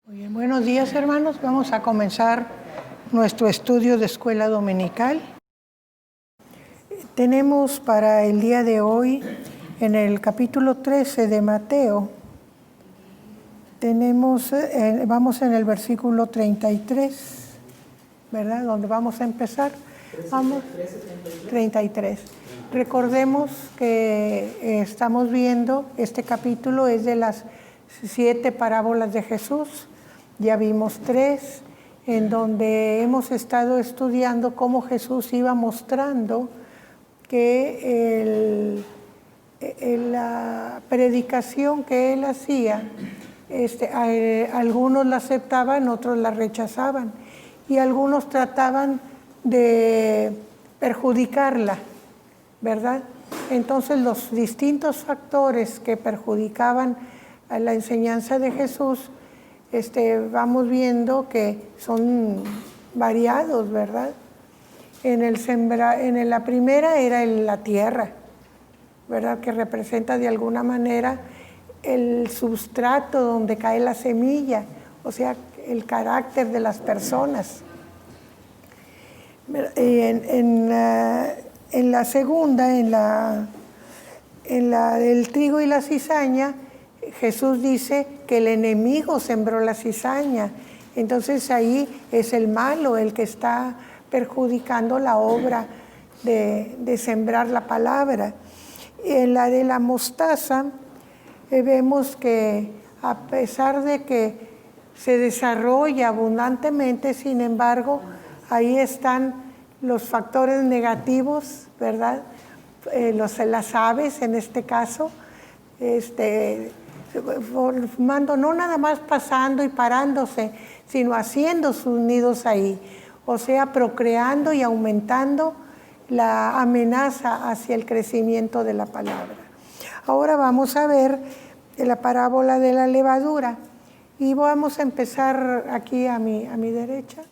Muy bien, buenos días, hermanos. Vamos a comenzar nuestro estudio de escuela dominical. Tenemos para el día de hoy, en el capítulo 13 de Mateo, vamos en el versículo 33, ¿verdad? Donde vamos a empezar. Vamos, 33. Recordemos que estamos viendo, este capítulo es de las 7 parábolas de Jesús. Ya vimos 3, en donde hemos estado estudiando cómo Jesús iba mostrando que la predicación que él hacía, algunos la aceptaban, otros la rechazaban, y algunos trataban de perjudicarla, ¿verdad? Entonces los distintos factores que perjudicaban a la enseñanza de Jesús, vamos viendo que son variados, ¿verdad? En la primera era la tierra, ¿verdad? Que representa de alguna manera el substrato donde cae la semilla, o sea, el carácter de las personas. En la segunda, en la del trigo y la cizaña, Jesús dice que el enemigo sembró la cizaña. Entonces ahí es el malo el que está perjudicando la obra de sembrar la palabra. En la de la mostaza vemos que a pesar de que se desarrolla abundantemente, sin embargo, ahí están los factores negativos, ¿verdad? Las aves en este caso, formando, no nada más pasando y parándose, sino haciendo sus nidos ahí, o sea, procreando y aumentando la amenaza hacia el crecimiento de la palabra. Ahora vamos a ver la parábola de la levadura y vamos a empezar aquí a mi derecha.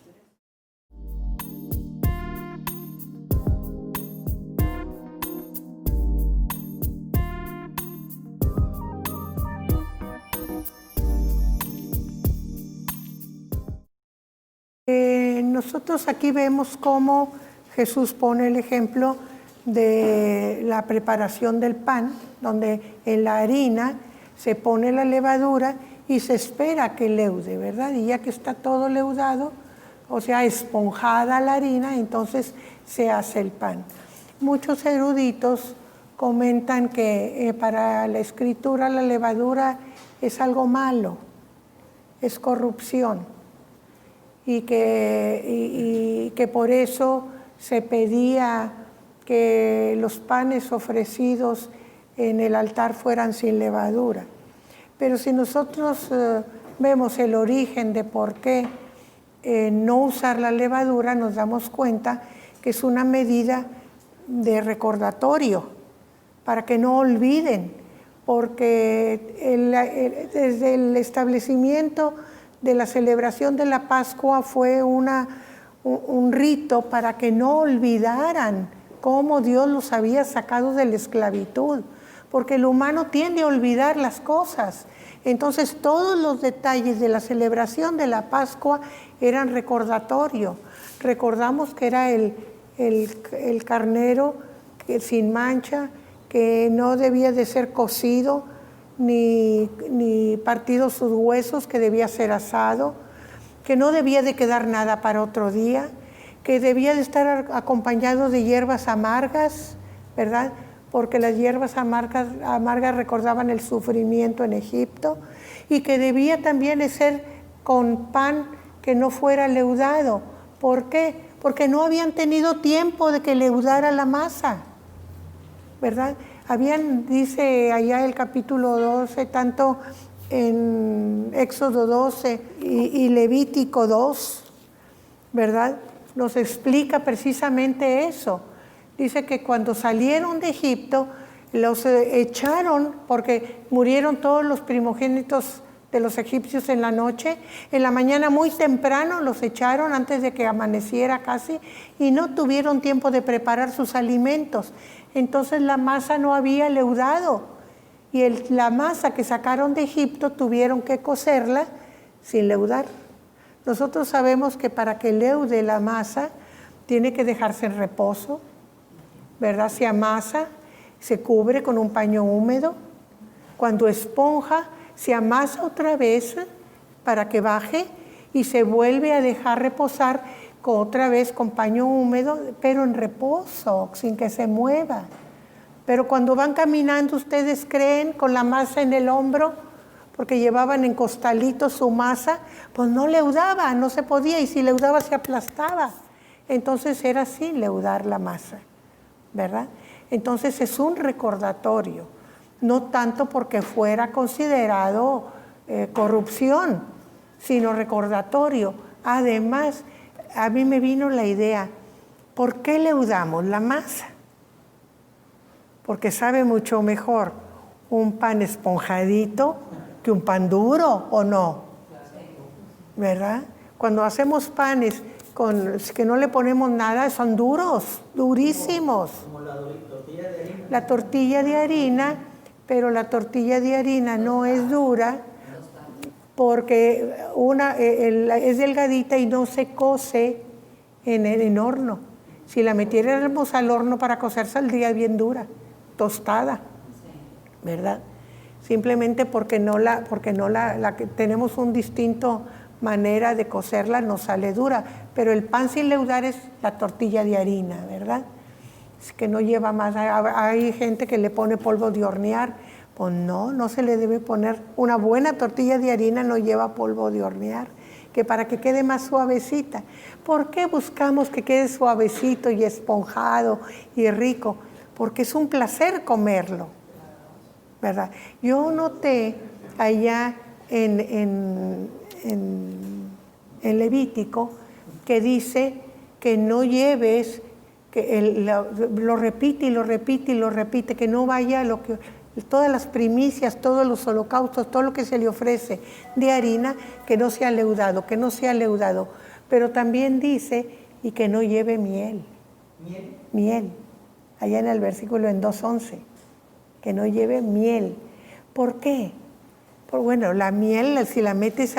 Nosotros aquí vemos cómo Jesús pone el ejemplo de la preparación del pan, donde en la harina se pone la levadura y se espera que leude, ¿verdad? Y ya que está todo leudado, o sea, esponjada la harina, entonces se hace el pan. Muchos eruditos comentan que para la Escritura la levadura es algo malo, es corrupción. Y que por eso se pedía que los panes ofrecidos en el altar fueran sin levadura. Pero si nosotros vemos el origen de por qué no usar la levadura, nos damos cuenta que es una medida de recordatorio, para que no olviden, porque desde el establecimiento de la celebración de la Pascua fue un rito para que no olvidaran cómo Dios los había sacado de la esclavitud, porque el humano tiende a olvidar las cosas. Entonces todos los detalles de la celebración de la Pascua eran recordatorio. Recordamos que era el carnero sin mancha, que no debía de ser cocido, ni partido sus huesos, que debía ser asado, que no debía de quedar nada para otro día, que debía de estar acompañado de hierbas amargas, ¿verdad? Porque las hierbas amargas recordaban el sufrimiento en Egipto, y que debía también de ser con pan que no fuera leudado. ¿Por qué? Porque no habían tenido tiempo de que leudara la masa, ¿verdad? Dice allá el capítulo 12, tanto en Éxodo 12 y Levítico 2, ¿verdad? Nos explica precisamente eso. Dice que cuando salieron de Egipto, los echaron porque murieron todos los primogénitos de los egipcios en la noche. En la mañana muy temprano los echaron antes de que amaneciera casi, y no tuvieron tiempo de preparar sus alimentos. Entonces la masa no había leudado, y la masa que sacaron de Egipto tuvieron que cocerla sin leudar. Nosotros sabemos que para que leude la masa tiene que dejarse en reposo, ¿verdad? Se amasa, se cubre con un paño húmedo. Cuando esponja, se amasa otra vez para que baje y se vuelve a dejar reposar otra vez con paño húmedo, pero en reposo, sin que se mueva. Pero cuando van caminando, ¿ustedes creen con la masa en el hombro? Porque llevaban en costalitos su masa, pues no leudaba, no se podía, y si leudaba se aplastaba. Entonces era así leudar la masa, ¿verdad? Entonces es un recordatorio, no tanto porque fuera considerado corrupción, sino recordatorio. Además, a mí me vino la idea, ¿por qué leudamos la masa? Porque sabe mucho mejor un pan esponjadito que un pan duro, ¿o no? ¿Verdad? Cuando hacemos panes que no le ponemos nada, son duros, durísimos. Como la tortilla de harina. La tortilla de harina, pero la tortilla de harina no es dura porque es delgadita y no se cose en horno. Si la metiéramos al horno para cocer, saldría bien dura, tostada, ¿verdad? Simplemente porque tenemos un distinto manera de cocerla, nos sale dura. Pero el pan sin leudar es la tortilla de harina, ¿verdad? Es que no lleva más. Hay gente que le pone polvo de hornear. Pues no se le debe poner. Una buena tortilla de harina no lleva polvo de hornear, que para que quede más suavecita. ¿Por qué buscamos que quede suavecito y esponjado y rico? Porque es un placer comerlo, ¿verdad? Yo noté allá en Levítico que dice que no lleves, lo repite y lo repite y lo repite, que no vaya todas las primicias, todos los holocaustos, todo lo que se le ofrece de harina, que no sea leudado, que no sea leudado. Pero también dice, y que no lleve miel. Miel. Allá en el versículo en 2:11. Que no lleve miel. ¿Por qué? Bueno, la miel, si la metes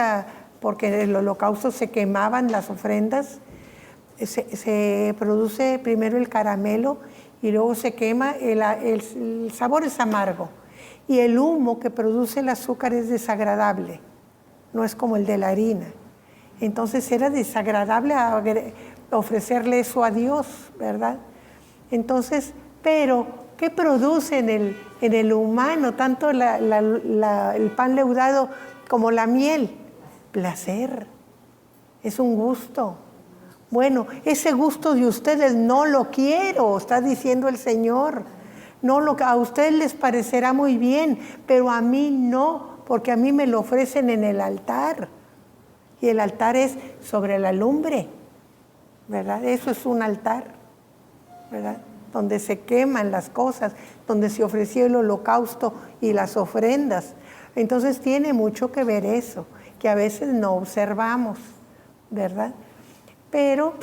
porque en el holocausto se quemaban las ofrendas, se produce primero el caramelo y luego se quema, el sabor es amargo. Y el humo que produce el azúcar es desagradable, no es como el de la harina. Entonces era desagradable ofrecerle eso a Dios, ¿verdad? Entonces, pero ¿qué produce en el humano tanto el pan leudado como la miel? Placer, es un gusto. Bueno, ese gusto de ustedes no lo quiero, está diciendo el Señor. A ustedes les parecerá muy bien, pero a mí no, porque a mí me lo ofrecen en el altar. Y el altar es sobre la lumbre, ¿verdad? Eso es un altar, ¿verdad? Donde se queman las cosas, donde se ofreció el holocausto y las ofrendas. Entonces tiene mucho que ver eso, que a veces no observamos, ¿verdad? Pero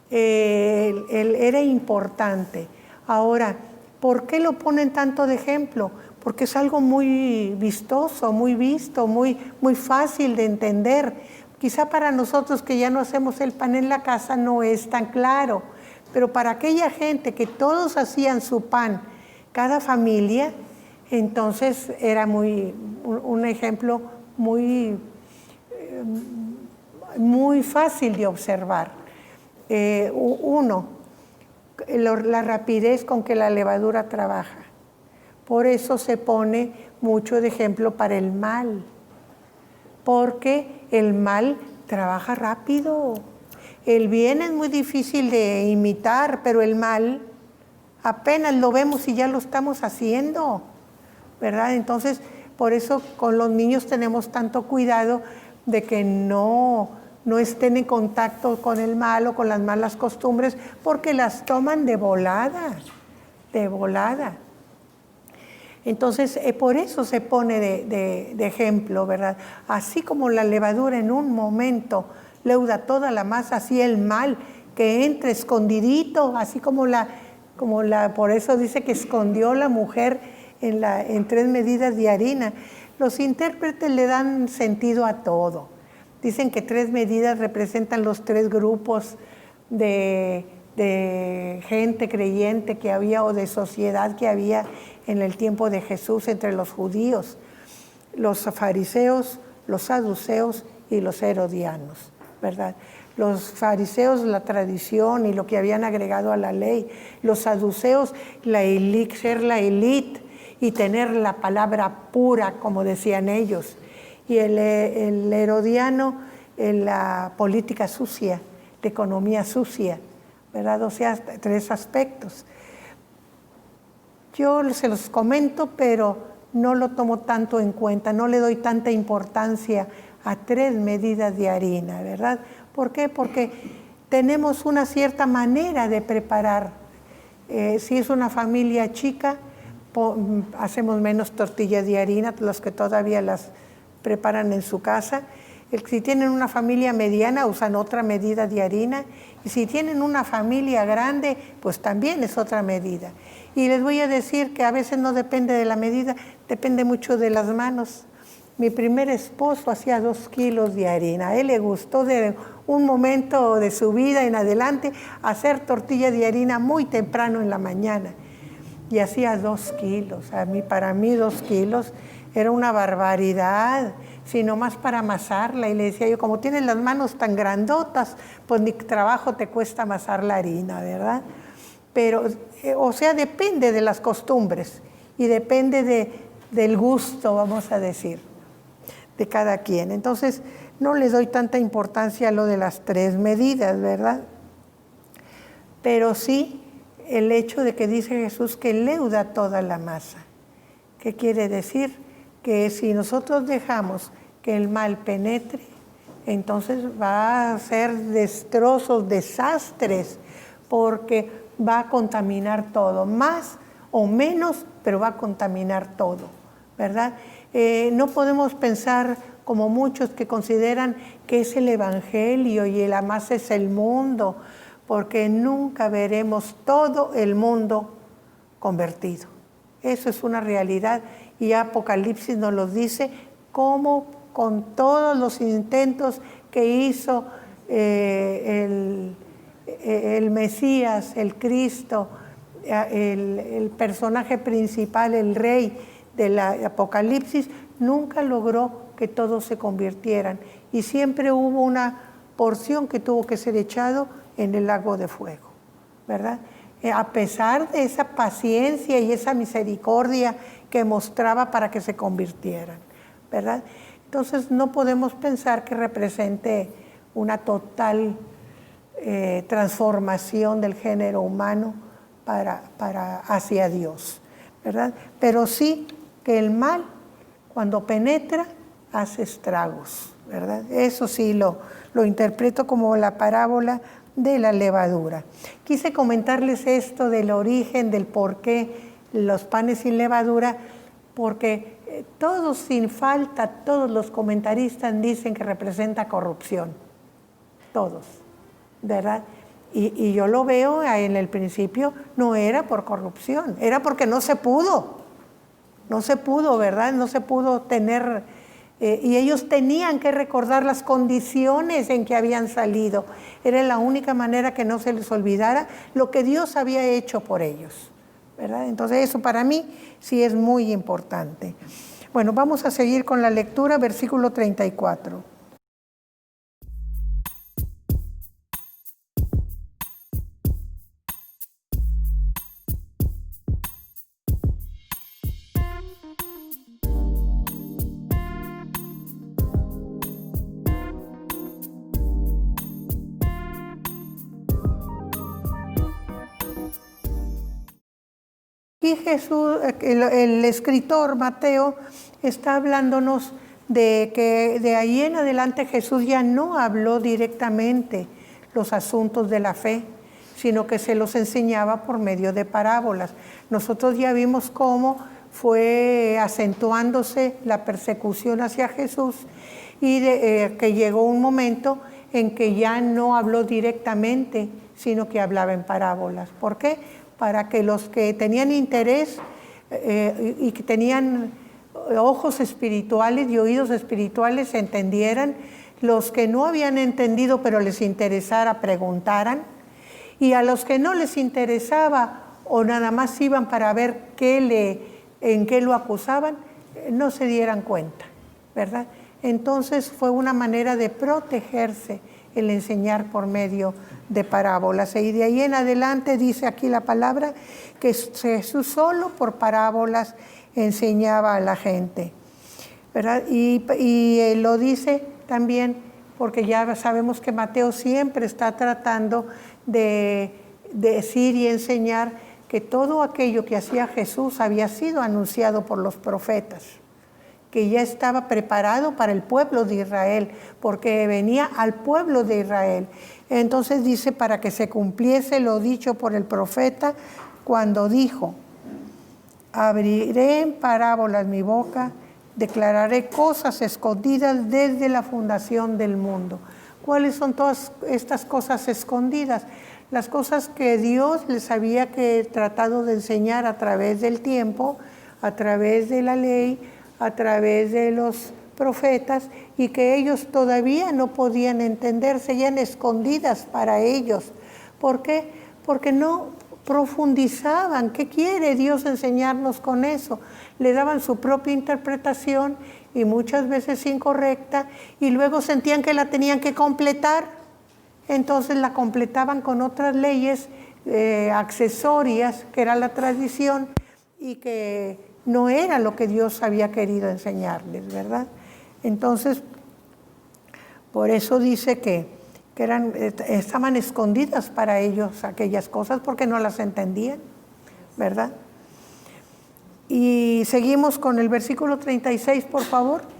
era importante. Ahora, ¿por qué lo ponen tanto de ejemplo? Porque es algo muy vistoso, muy visto, muy fácil de entender. Quizá para nosotros que ya no hacemos el pan en la casa no es tan claro, pero para aquella gente que todos hacían su pan, cada familia, entonces era un ejemplo muy fácil de observar. La rapidez con que la levadura trabaja. Por eso se pone mucho de ejemplo para el mal, porque el mal trabaja rápido. El bien es muy difícil de imitar, pero el mal apenas lo vemos y ya lo estamos haciendo, ¿verdad? Entonces, por eso con los niños tenemos tanto cuidado de que no estén en contacto con el mal o con las malas costumbres, porque las toman de volada, de volada. Entonces, por eso se pone de ejemplo, ¿verdad? Así como la levadura en un momento leuda toda la masa, así el mal que entra escondidito, así como por eso dice que escondió la mujer en 3 medidas de harina. Los intérpretes le dan sentido a todo. Dicen que 3 medidas representan los 3 grupos de gente creyente que había o de sociedad que había en el tiempo de Jesús entre los judíos: los fariseos, los saduceos y los herodianos, ¿verdad? Los fariseos, la tradición y lo que habían agregado a la ley; los saduceos, ser la élite y tener la palabra pura, como decían ellos; y el herodiano, la política sucia, la economía sucia, ¿verdad? O sea, 3 aspectos. Yo se los comento, pero no lo tomo tanto en cuenta, no le doy tanta importancia a 3 medidas de harina, ¿verdad? ¿Por qué? Porque tenemos una cierta manera de preparar. Si es una familia chica, hacemos menos tortillas de harina, los que todavía las preparan en su casa. Si tienen una familia mediana, usan otra medida de harina. Y si tienen una familia grande, pues también es otra medida. Y les voy a decir que a veces no depende de la medida, depende mucho de las manos. Mi primer esposo hacía 2 kilos de harina. A él le gustó de un momento de su vida en adelante hacer tortilla de harina muy temprano en la mañana. Y hacía 2 kilos. Para mí 2 kilos era una barbaridad, sino más para amasarla. Y le decía yo, como tienes las manos tan grandotas, pues ni trabajo te cuesta amasar la harina, ¿verdad? Pero, o sea, depende de las costumbres y depende del gusto, vamos a decir, de cada quien. Entonces, no les doy tanta importancia a lo de las 3 medidas, ¿verdad? Pero sí el hecho de que dice Jesús que leuda toda la masa. ¿Qué quiere decir? Que si nosotros dejamos que el mal penetre, entonces va a ser destrozos, desastres, porque va a contaminar todo, más o menos, pero va a contaminar todo, ¿verdad? No podemos pensar como muchos que consideran que es el Evangelio y la masa es el mundo, porque nunca veremos todo el mundo convertido. Eso es una realidad y Apocalipsis nos lo dice, cómo con todos los intentos que hizo el Mesías, el Cristo, el personaje principal, el rey del Apocalipsis, nunca logró que todos se convirtieran y siempre hubo una porción que tuvo que ser echado en el lago de fuego, ¿verdad? A pesar de esa paciencia y esa misericordia que mostraba para que se convirtieran, ¿verdad? Entonces no podemos pensar que represente una total transformación del género humano hacia Dios, ¿verdad? Pero sí que el mal, cuando penetra, hace estragos, ¿verdad? Eso sí lo interpreto como la parábola de la levadura. Quise comentarles esto del origen, del por qué los panes sin levadura, porque todos sin falta, todos los comentaristas dicen que representa corrupción, todos, ¿verdad? Y yo lo veo en el principio, no era por corrupción, era porque no se pudo, ¿verdad? No se pudo tener, y ellos tenían que recordar las condiciones en que habían salido. Era la única manera que no se les olvidara lo que Dios había hecho por ellos, ¿verdad? Entonces eso para mí sí es muy importante. Bueno, vamos a seguir con la lectura, versículo 34. Y Jesús, el escritor Mateo, está hablándonos de que de ahí en adelante Jesús ya no habló directamente los asuntos de la fe, sino que se los enseñaba por medio de parábolas. Nosotros ya vimos cómo fue acentuándose la persecución hacia Jesús y que llegó un momento en que ya no habló directamente, sino que hablaba en parábolas. ¿Por qué? Para que los que tenían interés y que tenían ojos espirituales y oídos espirituales entendieran los que no habían entendido pero les interesara preguntaran, y a los que no les interesaba o nada más iban para ver en qué lo acusaban, no se dieran cuenta, ¿verdad? Entonces fue una manera de protegerse el enseñar por medio de parábolas. Y de ahí en adelante dice aquí la palabra que Jesús solo por parábolas enseñaba a la gente, ¿verdad? Y lo dice también porque ya sabemos que Mateo siempre está tratando de decir y enseñar que todo aquello que hacía Jesús había sido anunciado por los profetas, que ya estaba preparado para el pueblo de Israel, porque venía al pueblo de Israel. Entonces dice, para que se cumpliese lo dicho por el profeta cuando dijo: abriré en parábolas mi boca, declararé cosas escondidas desde la fundación del mundo. ¿Cuáles son todas estas cosas escondidas? Las cosas que Dios les había tratado de enseñar a través del tiempo, a través de la ley, a través de los profetas, y que ellos todavía no podían entender, seguían escondidas para ellos. ¿Por qué? Porque no profundizaban. ¿Qué quiere Dios enseñarnos con eso? Le daban su propia interpretación y muchas veces incorrecta, y luego sentían que la tenían que completar. Entonces la completaban con otras leyes accesorias, que era la tradición, y que no era lo que Dios había querido enseñarles, ¿verdad? Entonces, por eso dice que estaban escondidas para ellos aquellas cosas porque no las entendían, ¿verdad? Y seguimos con el versículo 36, por favor.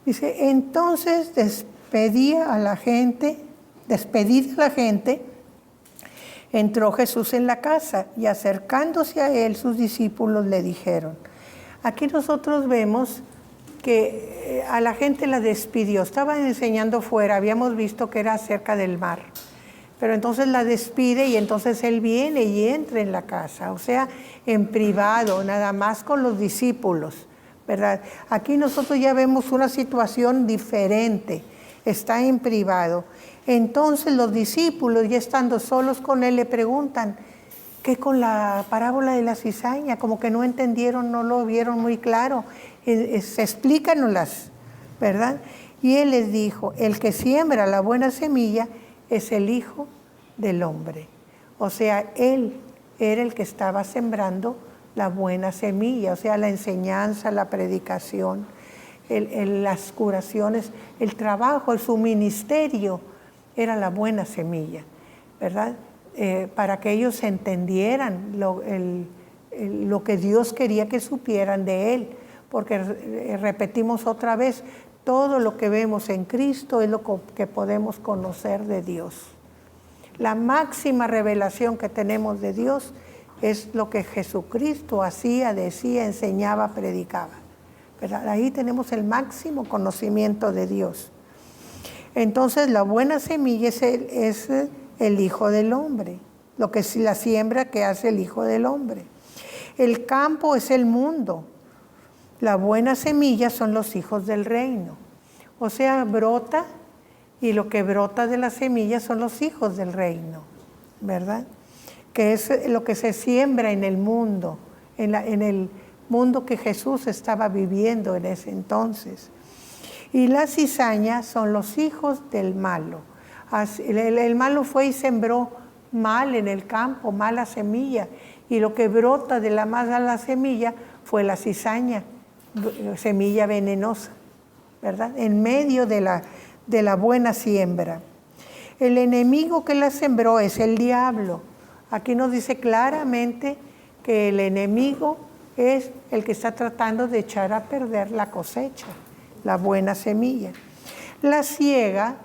Dice, entonces despedida la gente, entró Jesús en la casa y acercándose a él sus discípulos le dijeron. Aquí nosotros vemos que a la gente la despidió, estaban enseñando fuera, habíamos visto que era cerca del mar, pero entonces la despide y entonces él viene y entra en la casa, o sea, en privado, nada más con los discípulos, ¿verdad? Aquí nosotros ya vemos una situación diferente, está en privado. Entonces los discípulos, ya estando solos con él, le preguntan, ¿qué con la parábola de la cizaña? Como que no entendieron, no lo vieron muy claro. Explícanoslas, ¿verdad? Y él les dijo, el que siembra la buena semilla es el Hijo del Hombre. O sea, él era el que estaba sembrando la buena semilla, o sea, la enseñanza, la predicación, las curaciones, el trabajo, su ministerio era la buena semilla, ¿verdad? Para que ellos entendieran lo que Dios quería que supieran de Él, porque repetimos otra vez, todo lo que vemos en Cristo es lo que podemos conocer de Dios. La máxima revelación que tenemos de Dios es lo que Jesucristo hacía, decía, enseñaba, predicaba, ¿verdad? Ahí tenemos el máximo conocimiento de Dios. Entonces la buena semilla es el Hijo del Hombre, lo que es la siembra que hace el Hijo del Hombre. El campo es el mundo, la buena semilla son los hijos del reino. O sea, brota, y lo que brota de la semilla son los hijos del reino, ¿verdad? Que es lo que se siembra en el mundo, en el mundo que Jesús estaba viviendo en ese entonces. Y la cizaña son los hijos del malo. El malo fue y sembró mal en el campo, mala semilla, y lo que brota de la mala semilla fue la cizaña, semilla venenosa, ¿verdad? En medio de la buena siembra. El enemigo que la sembró es el diablo. Aquí nos dice claramente que el enemigo es el que está tratando de echar a perder la cosecha, la buena semilla. La siega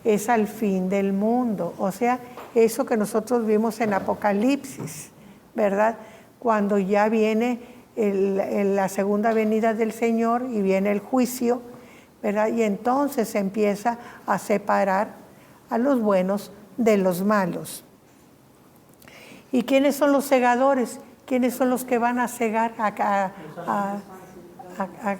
es al fin del mundo, o sea, eso que nosotros vimos en Apocalipsis, ¿verdad? Cuando ya viene la segunda venida del Señor y viene el juicio, ¿verdad? Y entonces se empieza a separar a los buenos de los malos. ¿Y quiénes son los segadores? ¿Quiénes son los que van a cegar a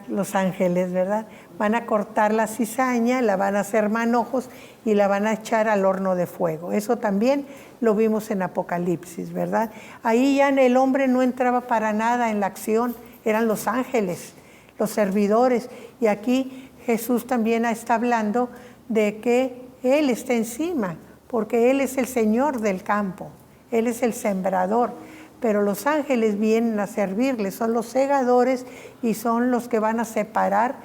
los ángeles, verdad? Van a cortar la cizaña, la van a hacer manojos y la van a echar al horno de fuego. Eso también lo vimos en Apocalipsis, ¿verdad? Ahí ya el hombre no entraba para nada en la acción, eran los ángeles, los servidores. Y aquí Jesús también está hablando de que Él está encima, porque Él es el Señor del campo, Él es el sembrador. Pero los ángeles vienen a servirle, son los segadores y son los que van a separar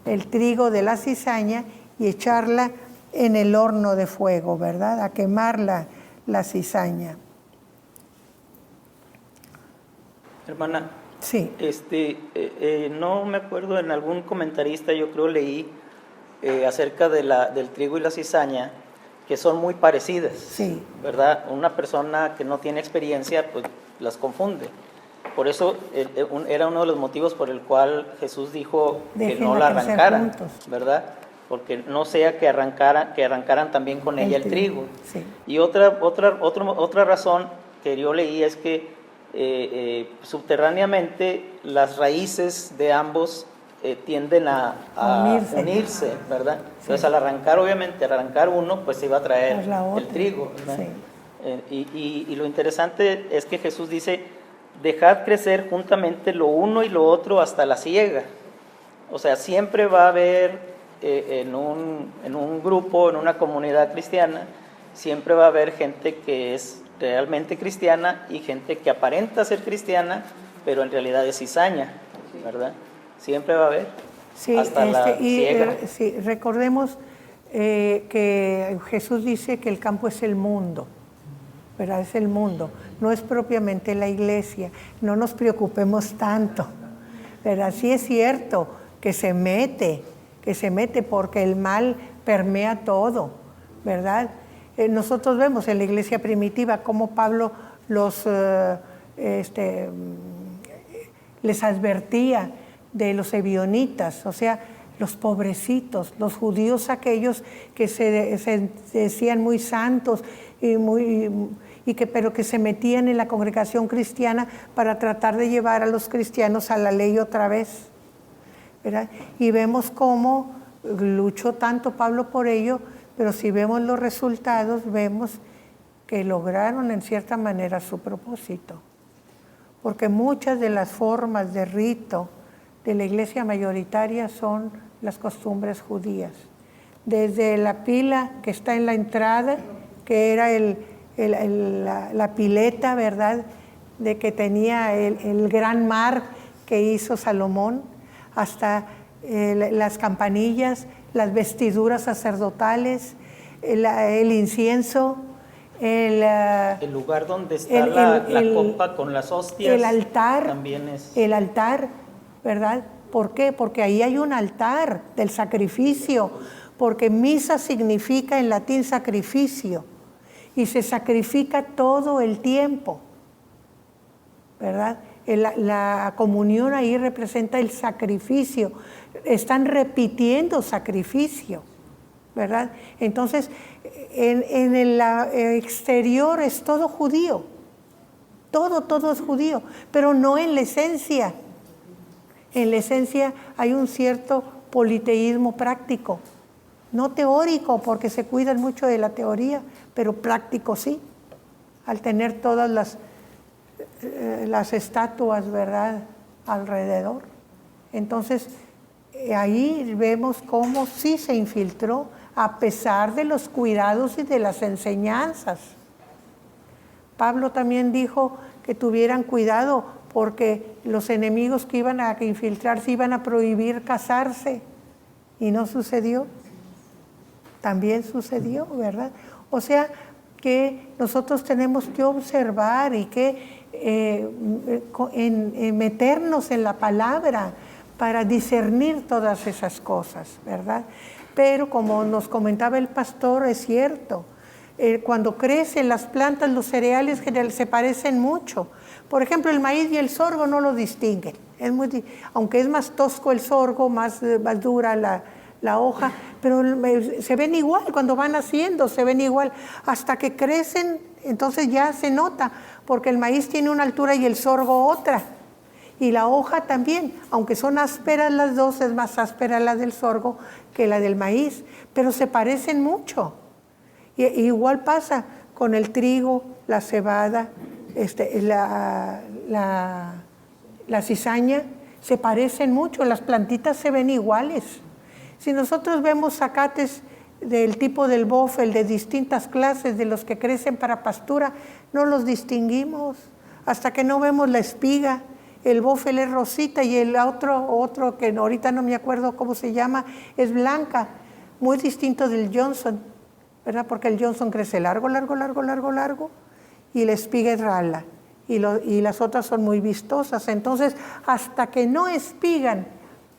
el trigo de la cizaña y echarla en el horno de fuego, ¿verdad? A quemar la cizaña. Hermana, sí. No me acuerdo, en algún comentarista yo creo leí acerca del trigo y la cizaña, que son muy parecidas, sí, ¿verdad? Una persona que no tiene experiencia, pues las confunde. Por eso era uno de los motivos por el cual Jesús dijo que no la arrancaran, ¿verdad? Porque no sea que arrancaran también con ella el trigo. Sí. Y otra razón que yo leí es que subterráneamente las raíces de ambos tienden a unirse, ¿verdad? Sí. Entonces al arrancar uno, pues se iba a traer el trigo, ¿verdad? Sí. Y lo interesante es que Jesús dice: dejad crecer juntamente lo uno y lo otro hasta la siega. O sea, siempre va a haber en un grupo, en una comunidad cristiana, siempre va a haber gente que es realmente cristiana y gente que aparenta ser cristiana, pero en realidad es cizaña, ¿verdad? Siempre va a haber, sí, hasta la siega. Sí, recordemos que Jesús dice que el campo es el mundo, ¿verdad? Es el mundo, no es propiamente la iglesia. No nos preocupemos tanto, ¿verdad? Sí es cierto que se mete porque el mal permea todo, ¿verdad? Nosotros vemos en la iglesia primitiva cómo Pablo les advertía de los ebionitas, o sea, los pobrecitos, los judíos aquellos que se decían muy santos pero que se metían en la congregación cristiana para tratar de llevar a los cristianos a la ley otra vez, ¿verdad? Y vemos cómo luchó tanto Pablo por ello, pero si vemos los resultados, vemos que lograron en cierta manera su propósito, porque muchas de las formas de rito de la iglesia mayoritaria son las costumbres judías. Desde la pila que está en la entrada, que era la pileta, ¿verdad?, de que tenía el gran mar que hizo Salomón, hasta las campanillas, las vestiduras sacerdotales, el incienso, el lugar donde está la copa con las hostias, el altar, también es... el altar, ¿verdad? ¿Por qué? Porque ahí hay un altar del sacrificio, porque misa significa en latín sacrificio, y se sacrifica todo el tiempo, ¿verdad? La comunión ahí representa el sacrificio, están repitiendo sacrificio, ¿verdad? Entonces, en el exterior es todo judío, todo es judío, pero no en la esencia. En la esencia hay un cierto politeísmo práctico, no teórico, porque se cuidan mucho de la teoría, pero práctico sí, al tener todas las estatuas, ¿verdad?, alrededor. Entonces, ahí vemos cómo sí se infiltró, a pesar de los cuidados y de las enseñanzas. Pablo también dijo que tuvieran cuidado, porque los enemigos que iban a infiltrarse iban a prohibir casarse, y no sucedió. También sucedió, ¿verdad? O sea que nosotros tenemos que observar y que meternos en la palabra para discernir todas esas cosas, ¿verdad? Pero como nos comentaba el pastor, es cierto, cuando crecen las plantas, los cereales se parecen mucho. Por ejemplo, el maíz y el sorgo no lo distinguen. Aunque es más tosco el sorgo, más dura la hoja, pero se ven igual cuando van haciendo, se ven igual. Hasta que crecen, entonces ya se nota, porque el maíz tiene una altura y el sorgo otra. Y la hoja también, aunque son ásperas las dos, es más áspera la del sorgo que la del maíz, pero se parecen mucho. Y igual pasa con el trigo, la cebada, la cizaña, se parecen mucho, las plantitas se ven iguales. Si nosotros vemos zacates del tipo del bofel, de distintas clases, de los que crecen para pastura, no los distinguimos hasta que no vemos la espiga. El bofel es rosita y el otro que ahorita no me acuerdo cómo se llama, es blanca, muy distinto del Johnson, ¿verdad? Porque el Johnson crece largo, y la espiga es rala, y las otras son muy vistosas. Entonces, hasta que no espigan,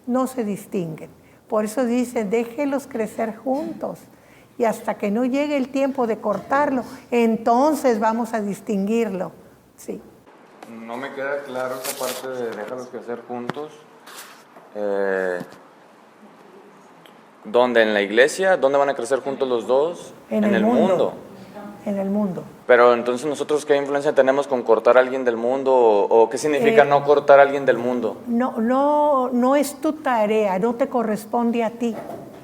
no se distinguen. Por eso dice, déjelos crecer juntos, y hasta que no llegue el tiempo de cortarlo, entonces vamos a distinguirlo. Sí. No me queda claro esa parte de déjalos crecer juntos. ¿Dónde? ¿En la iglesia? ¿Dónde van a crecer juntos los dos? En el mundo. En el mundo. Pero entonces nosotros, ¿qué influencia tenemos con cortar a alguien del mundo? ¿O qué significa no cortar a alguien del mundo? No es tu tarea, no te corresponde a ti.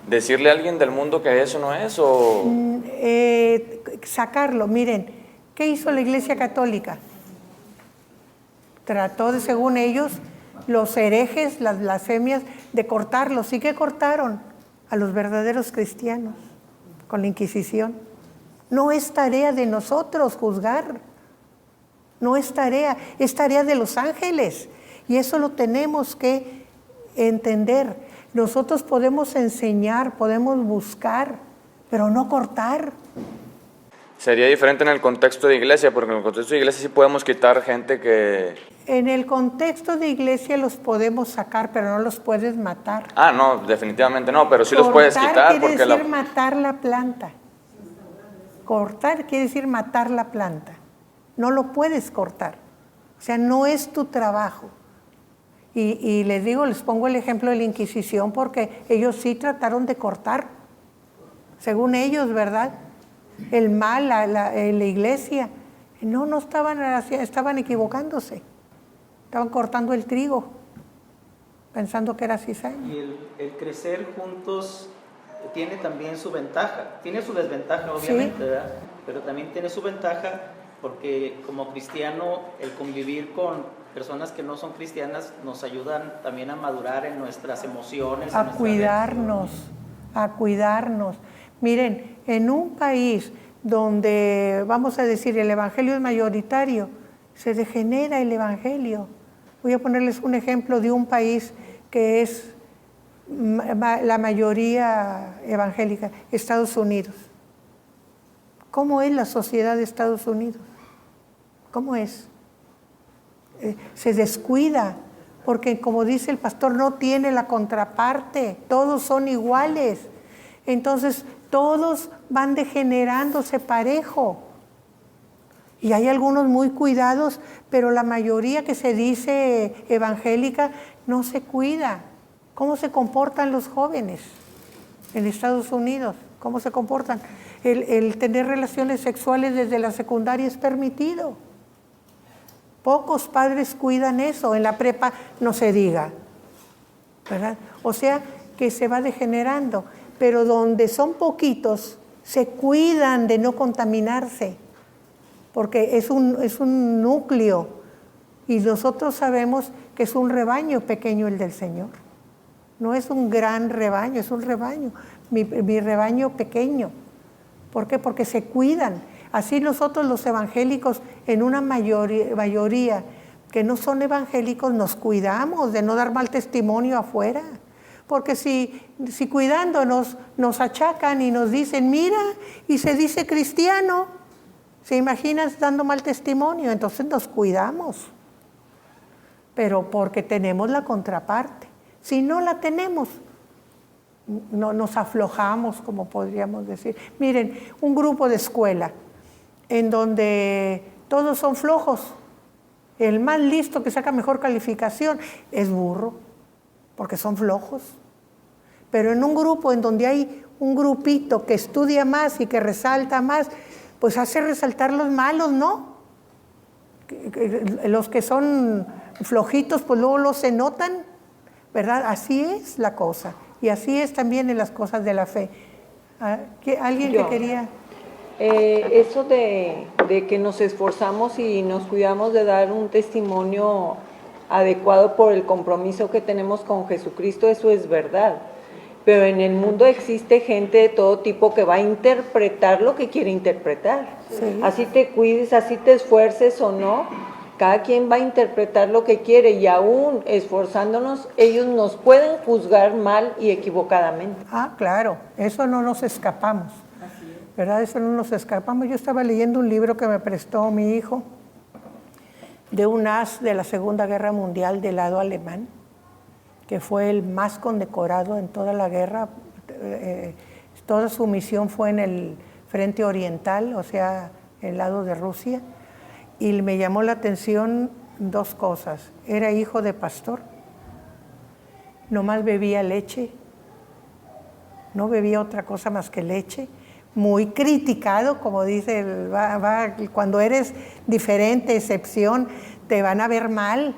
¿Decirle a alguien del mundo que eso no es? ¿O sacarlo? Miren, ¿qué hizo la Iglesia Católica? Trató de, según ellos, los herejes, las blasfemias, de cortarlos. ¿Sí que cortaron? A los verdaderos cristianos con la Inquisición. No es tarea de nosotros juzgar, no es tarea de los ángeles, y eso lo tenemos que entender. Nosotros podemos enseñar, podemos buscar, pero no cortar. Sería diferente en el contexto de iglesia, porque en el contexto de iglesia sí podemos quitar gente que... En el contexto de iglesia los podemos sacar, pero no los puedes matar. Ah, no, definitivamente no, pero sí los puedes quitar. Cortar quiere decir matar la planta. Cortar quiere decir matar la planta. No lo puedes cortar. O sea, no es tu trabajo. Y les digo, les pongo el ejemplo de la Inquisición, porque ellos sí trataron de cortar, según ellos, ¿verdad? El mal, la iglesia. No estaban equivocándose. Estaban cortando el trigo, pensando que era cizaña. Y el crecer juntos tiene también su ventaja. Tiene su desventaja, obviamente, sí, ¿verdad? Pero también tiene su ventaja porque como cristiano, el convivir con personas que no son cristianas nos ayudan también a madurar en nuestras emociones. A cuidarnos. Miren, en un país donde, vamos a decir, el evangelio es mayoritario, se degenera el evangelio. Voy a ponerles un ejemplo de un país que es la mayoría evangélica, Estados Unidos. ¿Cómo es la sociedad de Estados Unidos? ¿Cómo es? Se descuida, porque como dice el pastor, no tiene la contraparte, todos son iguales. Entonces, todos van degenerándose parejo. Y hay algunos muy cuidados, pero la mayoría que se dice evangélica no se cuida. ¿Cómo se comportan los jóvenes en Estados Unidos? ¿Cómo se comportan? El tener relaciones sexuales desde la secundaria es permitido. Pocos padres cuidan eso, en la prepa no se diga, ¿verdad? O sea, que se va degenerando, pero donde son poquitos, se cuidan de no contaminarse, porque es un núcleo, y nosotros sabemos que es un rebaño pequeño el del Señor. No es un gran rebaño, es un rebaño, mi rebaño pequeño. ¿Por qué? Porque se cuidan. Así nosotros los evangélicos, en una mayoría que no son evangélicos, nos cuidamos de no dar mal testimonio afuera. Porque si cuidándonos nos achacan y nos dicen, mira, y se dice cristiano, ¿Se imaginas dando mal testimonio? Entonces nos cuidamos, pero porque tenemos la contraparte. Si no la tenemos, no nos aflojamos, como podríamos decir. Miren, un grupo de escuela en donde todos son flojos. El más listo que saca mejor calificación es burro, porque son flojos. Pero en un grupo en donde hay un grupito que estudia más y que resalta más, pues hace resaltar los malos, ¿no? Los que son flojitos, pues luego los se notan, ¿verdad? Así es la cosa. Y así es también en las cosas de la fe. ¿Alguien que quería? Eso de que nos esforzamos y nos cuidamos de dar un testimonio adecuado por el compromiso que tenemos con Jesucristo, eso es verdad. Pero en el mundo existe gente de todo tipo que va a interpretar lo que quiere interpretar. Sí. Así te cuides, así te esfuerces o no, cada quien va a interpretar lo que quiere y aún esforzándonos, ellos nos pueden juzgar mal y equivocadamente. Ah, claro, eso no nos escapamos, ¿verdad? Eso no nos escapamos. Yo estaba leyendo un libro que me prestó mi hijo de un as de la Segunda Guerra Mundial del lado alemán, que fue el más condecorado en toda la guerra. Toda su misión fue en el frente oriental, o sea, el lado de Rusia. Y me llamó la atención dos cosas. Era hijo de pastor, nomás bebía leche, no bebía otra cosa más que leche. Muy criticado, como dice, cuando eres diferente, excepción, te van a ver mal.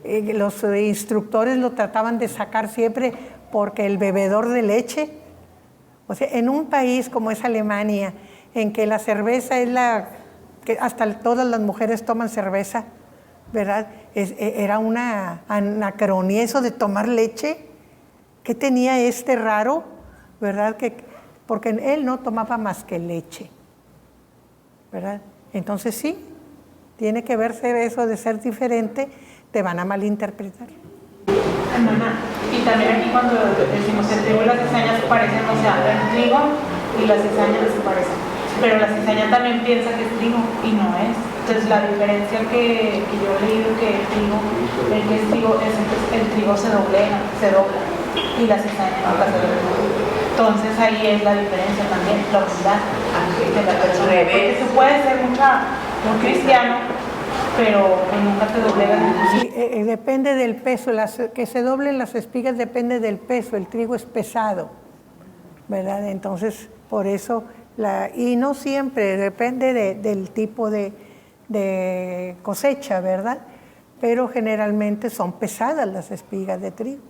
Los instructores lo trataban de sacar siempre porque el bebedor de leche. O sea, en un país como es Alemania, en que la cerveza es que hasta todas las mujeres toman cerveza, ¿verdad? Era una anacronía eso de tomar leche. ¿Qué tenía este raro? ¿Verdad? Porque él no tomaba más que leche, ¿verdad? Entonces sí, tiene que verse eso de ser diferente, te van a malinterpretar. Hermana, y también aquí cuando decimos el trigo y la cizaña se parecen, o sea, el trigo y la cizaña no se parecen, pero la cizaña también piensa que es trigo y no es. Entonces la diferencia que yo he leído que el que es trigo es el trigo se dobla y la cizaña nunca se dobla. Entonces ahí es la diferencia también, la humildad de la persona. Porque tú puedes ser muy cristiano, pero nunca te doblegas. Sí, depende del peso, que se doblen las espigas depende del peso, el trigo es pesado, ¿verdad? Entonces, por eso, y no siempre, depende del tipo de cosecha, ¿verdad? Pero generalmente son pesadas las espigas de trigo,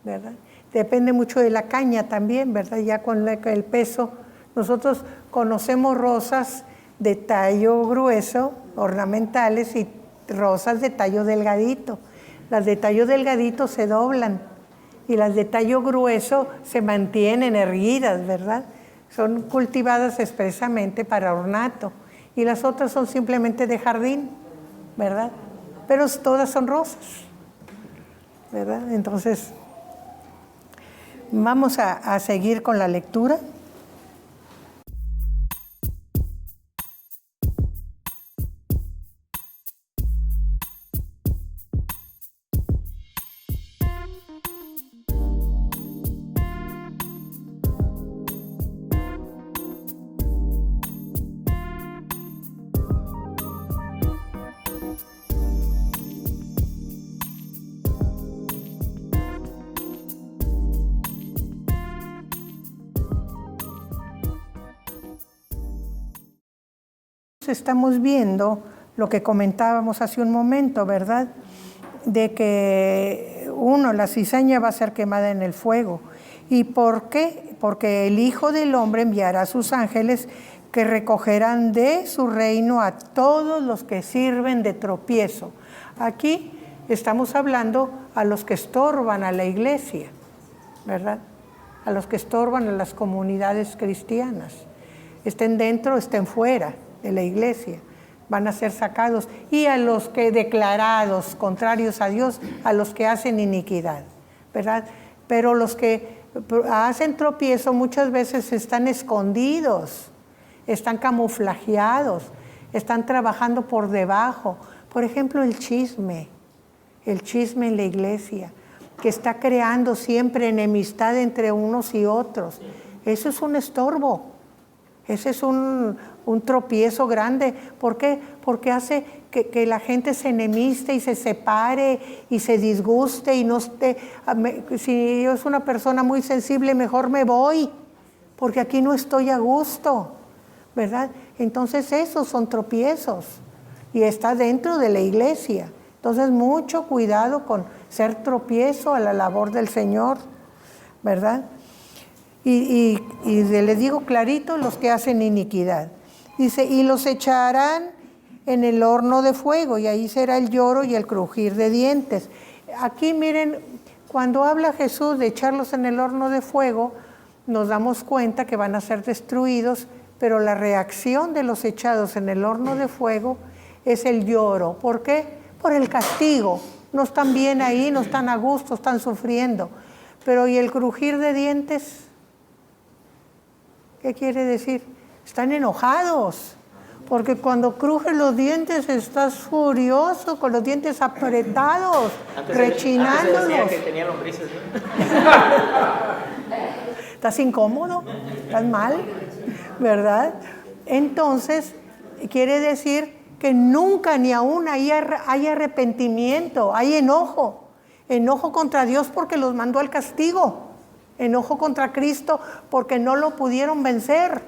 ¿verdad? Depende mucho de la caña también, ¿verdad? Ya con el peso, nosotros conocemos rosas de tallo grueso, ornamentales, y rosas de tallo delgadito. Las de tallo delgadito se doblan y las de tallo grueso se mantienen erguidas, ¿verdad? Son cultivadas expresamente para ornato y las otras son simplemente de jardín, ¿verdad? Pero todas son rosas, ¿verdad? Entonces, vamos a seguir con la lectura. Estamos viendo lo que comentábamos hace un momento, ¿verdad? De que la cizaña va a ser quemada en el fuego. ¿Y por qué? Porque el Hijo del Hombre enviará a sus ángeles que recogerán de su reino a todos los que sirven de tropiezo. Aquí estamos hablando a los que estorban a la iglesia, ¿verdad? A los que estorban a las comunidades cristianas. Estén dentro, estén fuera de la iglesia, van a ser sacados, y a los que declarados contrarios a Dios, a los que hacen iniquidad, ¿verdad? Pero los que hacen tropiezo muchas veces están escondidos están camuflajeados, están trabajando por debajo. Por ejemplo, el chisme en la iglesia, que está creando siempre enemistad entre unos y otros. Eso es un estorbo, ese es un tropiezo grande. ¿Por qué? Porque hace que la gente se enemiste y se separe y se disguste y no esté. Si yo soy una persona muy sensible, mejor me voy, porque aquí no estoy a gusto, ¿verdad? Entonces esos son tropiezos y está dentro de la iglesia. Entonces mucho cuidado con ser tropiezo a la labor del Señor, ¿verdad? Y le digo clarito, los que hacen iniquidad. Dice, y los echarán en el horno de fuego, y ahí será el lloro y el crujir de dientes. Aquí miren, cuando habla Jesús de echarlos en el horno de fuego, nos damos cuenta que van a ser destruidos, pero la reacción de los echados en el horno de fuego es el lloro. ¿Por qué? Por el castigo. No están bien ahí, no están a gusto, están sufriendo. Pero ¿y el crujir de dientes? ¿Qué quiere decir? Están enojados, porque cuando crujen los dientes estás furioso, con los dientes apretados, rechinándolos. Antes decía que tenía lombrices, ¿no? Estás incómodo, estás mal, ¿verdad? Entonces, quiere decir que nunca ni aún hay arrepentimiento, hay enojo contra Dios porque los mandó al castigo, enojo contra Cristo porque no lo pudieron vencer,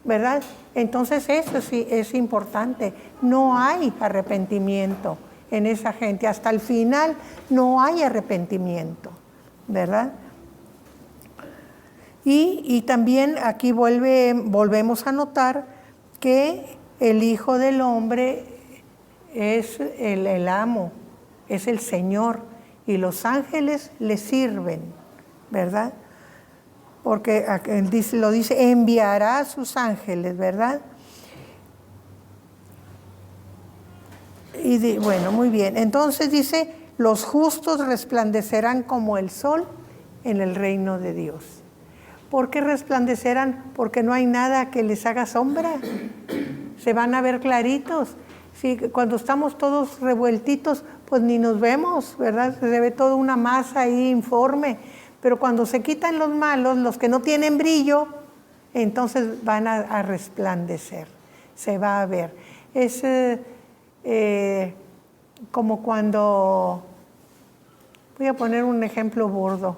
¿verdad? Entonces eso sí es importante, no hay arrepentimiento en esa gente, hasta el final no hay arrepentimiento, ¿verdad? Y también aquí volvemos a notar que el Hijo del Hombre es el amo, es el Señor, y los ángeles le sirven, ¿verdad? Porque lo dice, enviará a sus ángeles, ¿verdad? Y bueno, muy bien. Entonces dice, los justos resplandecerán como el sol en el reino de Dios. ¿Por qué resplandecerán? Porque no hay nada que les haga sombra. Se van a ver claritos. Sí, cuando estamos todos revueltitos, pues ni nos vemos, ¿verdad? Se ve toda una masa ahí informe. Pero cuando se quitan los malos, los que no tienen brillo, entonces van a resplandecer. Se va a ver. Es como cuando, voy a poner un ejemplo burdo.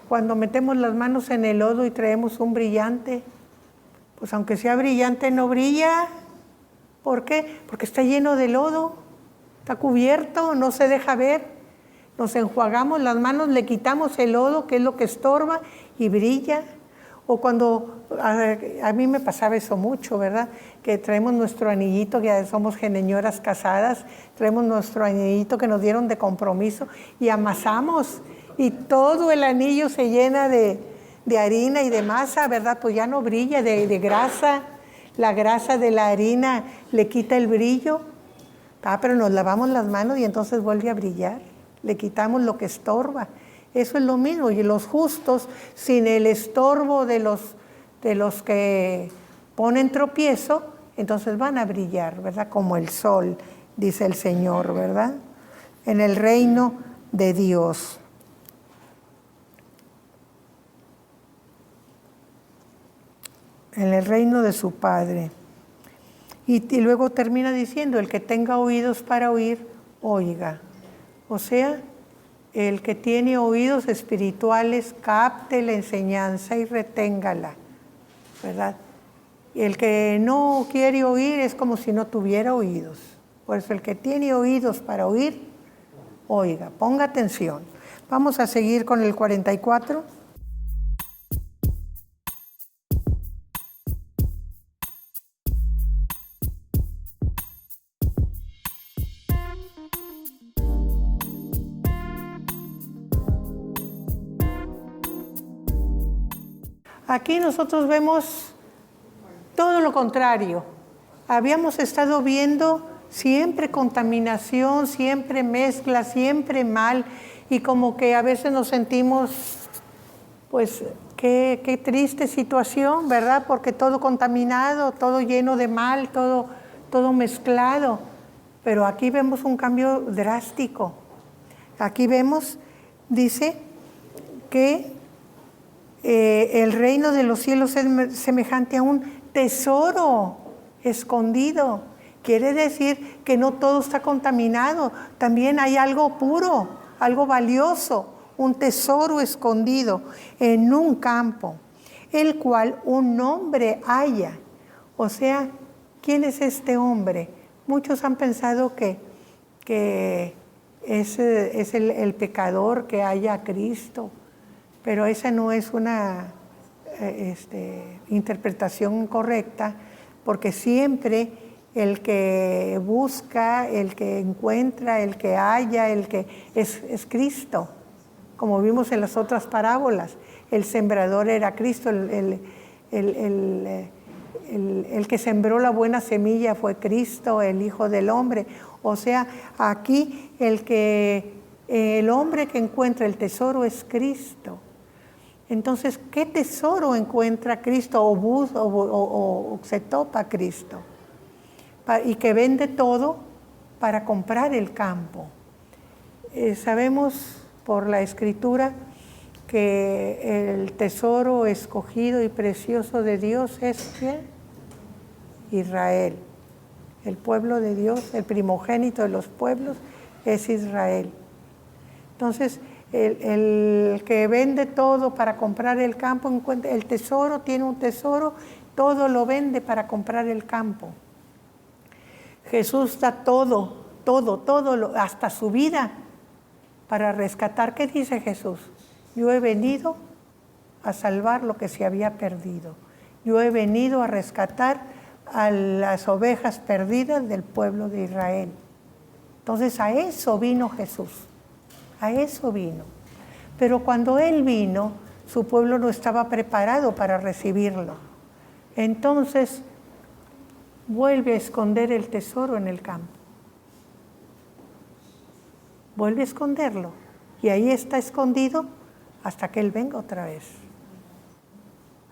Cuando metemos las manos en el lodo y traemos un brillante, pues aunque sea brillante no brilla. ¿Por qué? Porque está lleno de lodo, está cubierto, no se deja ver. Nos enjuagamos las manos, le quitamos el lodo, que es lo que estorba, y brilla. O cuando, a mí me pasaba eso mucho, ¿verdad? Que traemos nuestro anillito, que ya somos señoras casadas, traemos nuestro anillito que nos dieron de compromiso y amasamos. Y todo el anillo se llena de harina y de masa, ¿verdad? Pues ya no brilla, de grasa. La grasa de la harina le quita el brillo. Pero nos lavamos las manos y entonces vuelve a brillar. Le quitamos lo que estorba. Eso es lo mismo. Y los justos, sin el estorbo de los que ponen tropiezo, entonces van a brillar, ¿verdad? Como el sol, dice el Señor, ¿verdad? En el reino de Dios. En el reino de su Padre. Y luego termina diciendo, el que tenga oídos para oír, oiga. O sea, el que tiene oídos espirituales, capte la enseñanza y reténgala, ¿verdad? Y el que no quiere oír es como si no tuviera oídos. Por eso el que tiene oídos para oír, oiga, ponga atención. Vamos a seguir con el 44. Aquí nosotros vemos todo lo contrario. Habíamos estado viendo siempre contaminación, siempre mezcla, siempre mal, y como que a veces nos sentimos, pues, Qué triste situación, ¿verdad? Porque todo contaminado, todo lleno de mal, todo mezclado. Pero aquí vemos un cambio drástico. Aquí vemos, dice, que el reino de los cielos es semejante a un tesoro escondido. Quiere decir que no todo está contaminado, también hay algo puro, algo valioso, un tesoro escondido en un campo, el cual un hombre halla. O sea, ¿quién es este hombre? Muchos han pensado que es el pecador que halla a Cristo, pero esa no es una interpretación correcta, porque siempre el que busca, el que encuentra, el que halla, el que es Cristo. Como vimos en las otras parábolas, el sembrador era Cristo, el que sembró la buena semilla fue Cristo, el Hijo del Hombre. O sea, aquí el hombre que encuentra el tesoro es Cristo. Entonces, ¿qué tesoro encuentra Cristo o se topa Cristo? Y que vende todo para comprar el campo. Sabemos por la Escritura que el tesoro escogido y precioso de Dios es ¿quién? Israel. El pueblo de Dios, el primogénito de los pueblos es Israel. Entonces, el que vende todo para comprar el campo, el tesoro, tiene un tesoro, todo lo vende para comprar el campo. Jesús da todo, hasta su vida para rescatar. ¿Qué dice Jesús? Yo he venido a salvar lo que se había perdido. Yo he venido a rescatar a las ovejas perdidas del pueblo de Israel. Entonces a eso vino Jesús, a eso vino. Pero cuando Él vino, su pueblo no estaba preparado para recibirlo. Entonces vuelve a esconder el tesoro en el campo. Vuelve a esconderlo. Y ahí está escondido hasta que Él venga otra vez.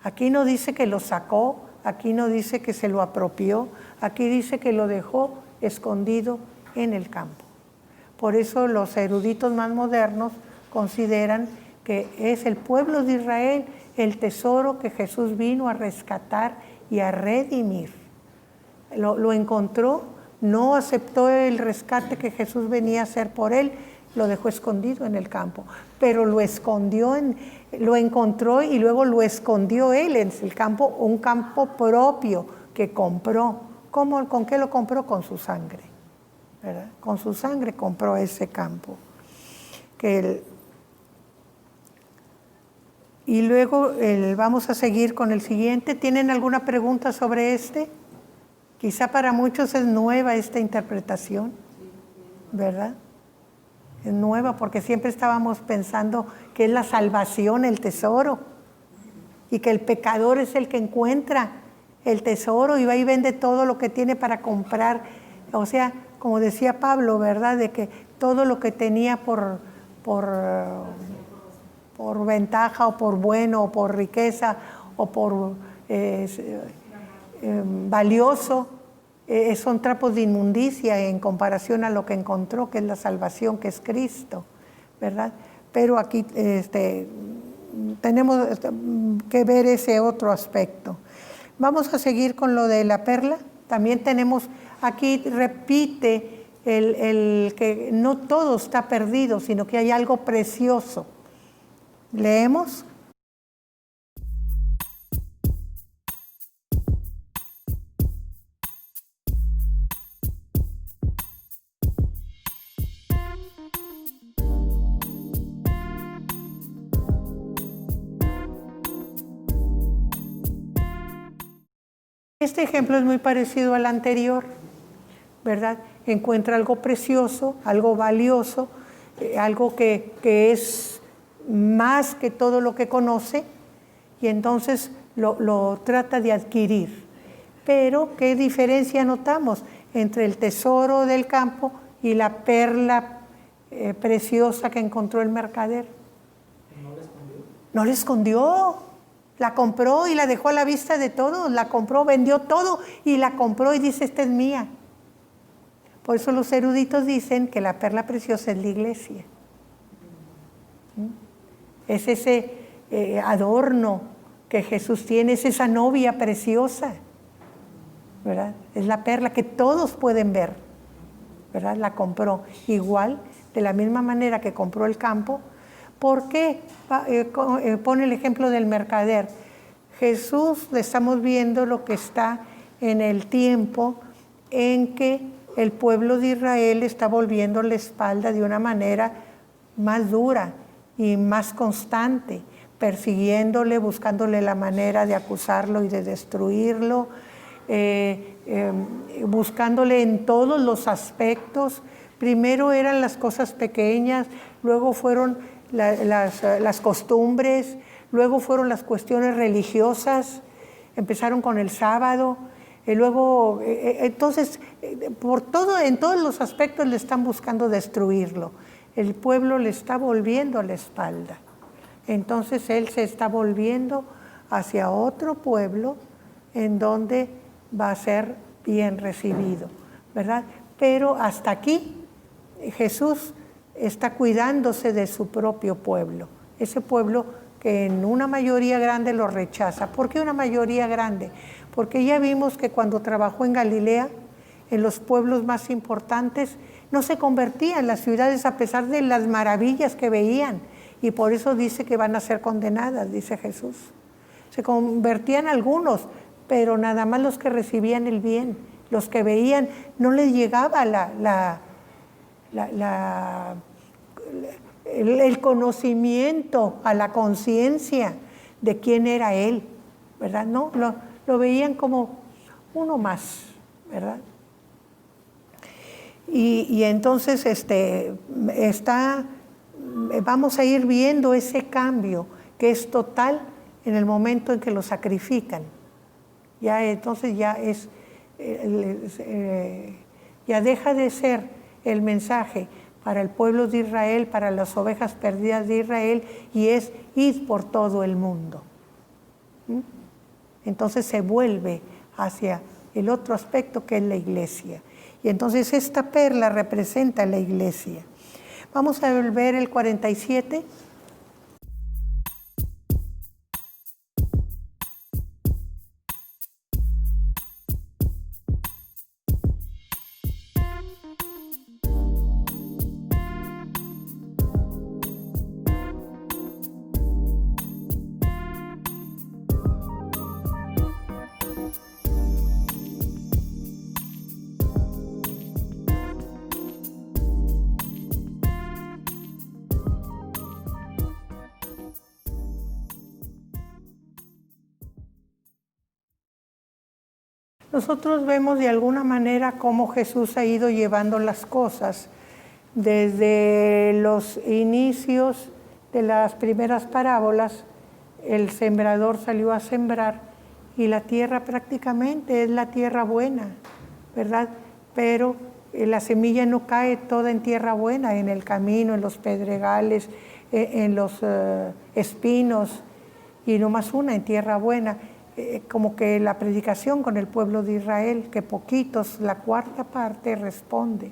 Aquí no dice que lo sacó, aquí no dice que se lo apropió, aquí dice que lo dejó escondido en el campo. Por eso los eruditos más modernos consideran que es el pueblo de Israel el tesoro que Jesús vino a rescatar y a redimir. Lo encontró, no aceptó el rescate que Jesús venía a hacer por él, lo dejó escondido en el campo, pero lo escondió, lo encontró y luego lo escondió él en el campo, un campo propio que compró. ¿Con qué lo compró? Con su sangre, ¿verdad? Con su sangre compró ese campo. Y luego vamos a seguir con el siguiente. ¿Tienen alguna pregunta sobre este? Quizá para muchos es nueva esta interpretación, ¿verdad? Es nueva porque siempre estábamos pensando que es la salvación, el tesoro, y que el pecador es el que encuentra el tesoro y va y vende todo lo que tiene para comprar. O sea, como decía Pablo, ¿verdad? De que todo lo que tenía por ventaja o por bueno o por riqueza o por valioso, son trapos de inmundicia en comparación a lo que encontró, que es la salvación, que es Cristo, ¿verdad? Pero aquí tenemos que ver ese otro aspecto. Vamos a seguir con lo de la perla. También tenemos, aquí repite el que no todo está perdido, sino que hay algo precioso. ¿Leemos? Este ejemplo es muy parecido al anterior, ¿verdad? Encuentra algo precioso, algo valioso, algo que es más que todo lo que conoce, y entonces lo trata de adquirir. Pero, ¿qué diferencia notamos entre el tesoro del campo y la perla preciosa que encontró el mercader? ¿No le escondió? No le escondió, La compró y la dejó a la vista de todos. La compró, vendió todo y la compró y dice, esta es mía. Por eso los eruditos dicen que la perla preciosa es la iglesia. Es ese adorno que Jesús tiene, es esa novia preciosa, ¿verdad? Es la perla que todos pueden ver, ¿verdad? La compró. Igual, de la misma manera que compró el campo. ¿Por qué? Pone el ejemplo del mercader. Jesús, estamos viendo lo que está en el tiempo en que el pueblo de Israel está volviendo la espalda de una manera más dura y más constante, persiguiéndole, buscándole la manera de acusarlo y de destruirlo, buscándole en todos los aspectos. Primero eran las cosas pequeñas, luego fueron las costumbres, luego fueron las cuestiones religiosas, empezaron con el sábado, y luego, entonces, en todos los aspectos le están buscando destruirlo. El pueblo le está volviendo la espalda. Entonces él se está volviendo hacia otro pueblo en donde va a ser bien recibido, ¿verdad? Pero hasta aquí Jesús está cuidándose de su propio pueblo, ese pueblo que en una mayoría grande lo rechaza. ¿Por qué una mayoría grande? Porque ya vimos que cuando trabajó en Galilea, en los pueblos más importantes, no se convertían las ciudades a pesar de las maravillas que veían. Y por eso dice que van a ser condenadas, dice Jesús. Se convertían algunos, pero nada más los que recibían el bien. Los que veían, no les llegaba el conocimiento a la conciencia de quién era Él, ¿verdad? No, lo veían como uno más, ¿verdad? Y entonces vamos a ir viendo ese cambio que es total en el momento en que lo sacrifican. Ya entonces ya deja de ser el mensaje para el pueblo de Israel, para las ovejas perdidas de Israel, y es ir por todo el mundo. Entonces se vuelve hacia el otro aspecto que es la iglesia. Y entonces esta perla representa la iglesia. Vamos a ver el 47. Nosotros vemos de alguna manera cómo Jesús ha ido llevando las cosas desde los inicios de las primeras parábolas. El sembrador salió a sembrar y la tierra prácticamente es la tierra buena, ¿verdad? Pero la semilla no cae toda en tierra buena, en el camino, en los pedregales, en los espinos, y no más una en tierra buena. Como que la predicación con el pueblo de Israel, que poquitos, la cuarta parte responde.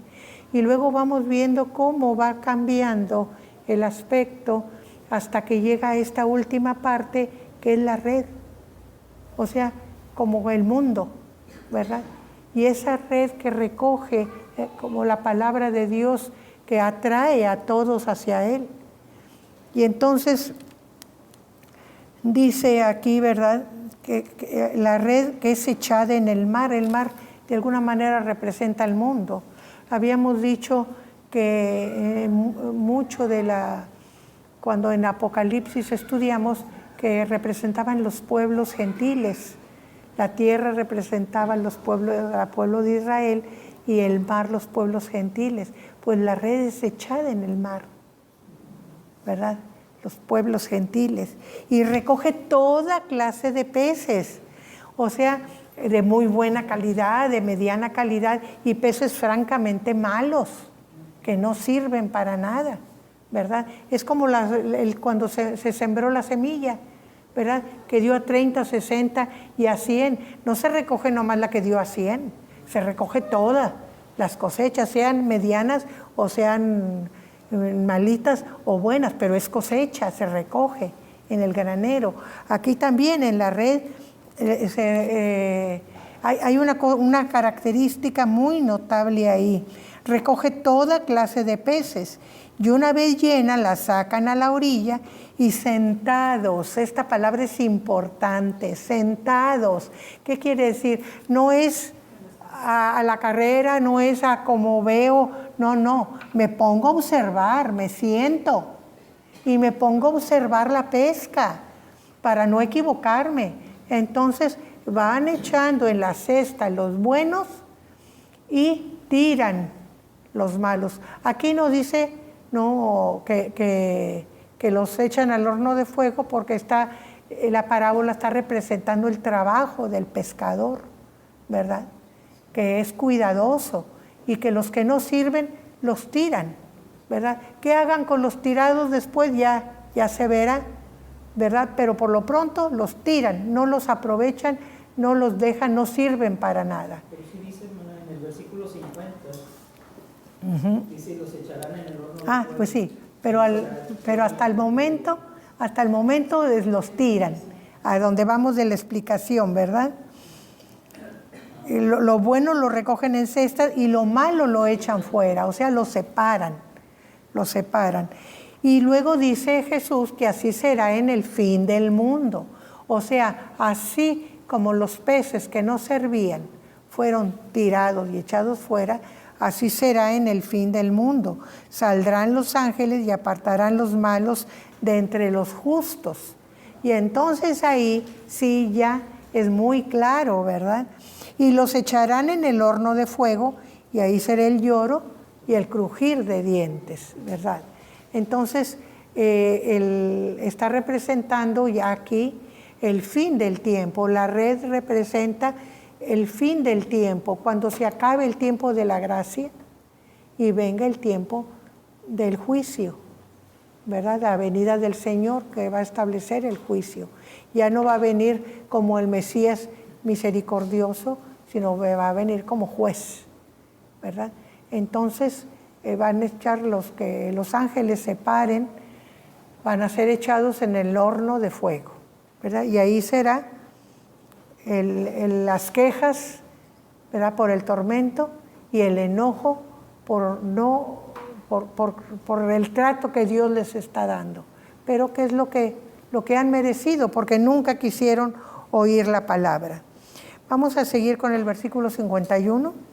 Y luego vamos viendo cómo va cambiando el aspecto hasta que llega a esta última parte, que es la red. O sea, como el mundo, ¿verdad? Y esa red que recoge como la palabra de Dios, que atrae a todos hacia Él. Y entonces dice aquí, ¿verdad?, que la red que es echada en el mar de alguna manera representa el mundo. Habíamos dicho que mucho cuando en Apocalipsis estudiamos, que representaban los pueblos gentiles. La tierra representaba al pueblo de Israel y el mar los pueblos gentiles. Pues la red es echada en el mar, ¿verdad?, los pueblos gentiles, y recoge toda clase de peces, o sea, de muy buena calidad, de mediana calidad, y peces francamente malos, que no sirven para nada, ¿verdad? Es como cuando se sembró la semilla, ¿verdad? Que dio a 30, 60 y a 100. No se recoge nomás la que dio a 100, se recoge todas las cosechas, sean medianas o sean malitas o buenas, pero es cosecha, se recoge en el granero. Aquí también en la red hay una característica muy notable ahí. Recoge toda clase de peces y una vez llena la sacan a la orilla y sentados, esta palabra es importante, sentados. ¿Qué quiere decir? No es a la carrera, no es a como veo, no, me pongo a observar, me siento y me pongo a observar la pesca para no equivocarme. Entonces van echando en la cesta los buenos y tiran los malos. Aquí no dice que los echan al horno de fuego, porque la parábola está representando el trabajo del pescador, ¿verdad? Que es cuidadoso y que los que no sirven los tiran, ¿verdad? ¿Qué hagan con los tirados después? Ya se verá, ¿verdad? Pero por lo pronto los tiran, no los aprovechan, no los dejan, no sirven para nada. Pero sí dice, hermana, en el versículo 50, dice, los echarán en el horno. Pues sí, pero hasta el momento los tiran, a donde vamos de la explicación, ¿verdad? Lo bueno lo recogen en cestas y lo malo lo echan fuera, o sea, lo separan. Y luego dice Jesús que así será en el fin del mundo. O sea, así como los peces que no servían fueron tirados y echados fuera, así será en el fin del mundo. Saldrán los ángeles y apartarán los malos de entre los justos. Y entonces ahí sí ya es muy claro, ¿verdad? Y los echarán en el horno de fuego, y ahí será el lloro y el crujir de dientes, ¿verdad? Entonces, está representando ya aquí el fin del tiempo. La red representa el fin del tiempo, cuando se acabe el tiempo de la gracia y venga el tiempo del juicio, ¿verdad? La venida del Señor, que va a establecer el juicio. Ya no va a venir como el Mesías misericordioso, sino va a venir como juez, ¿verdad? Entonces van a echar los ángeles se paren, van a ser echados en el horno de fuego, ¿verdad? Y ahí será las quejas, ¿verdad? Por el tormento y el enojo por el trato que Dios les está dando, pero que es lo que han merecido, porque nunca quisieron oír la palabra. Vamos a seguir con el versículo 51.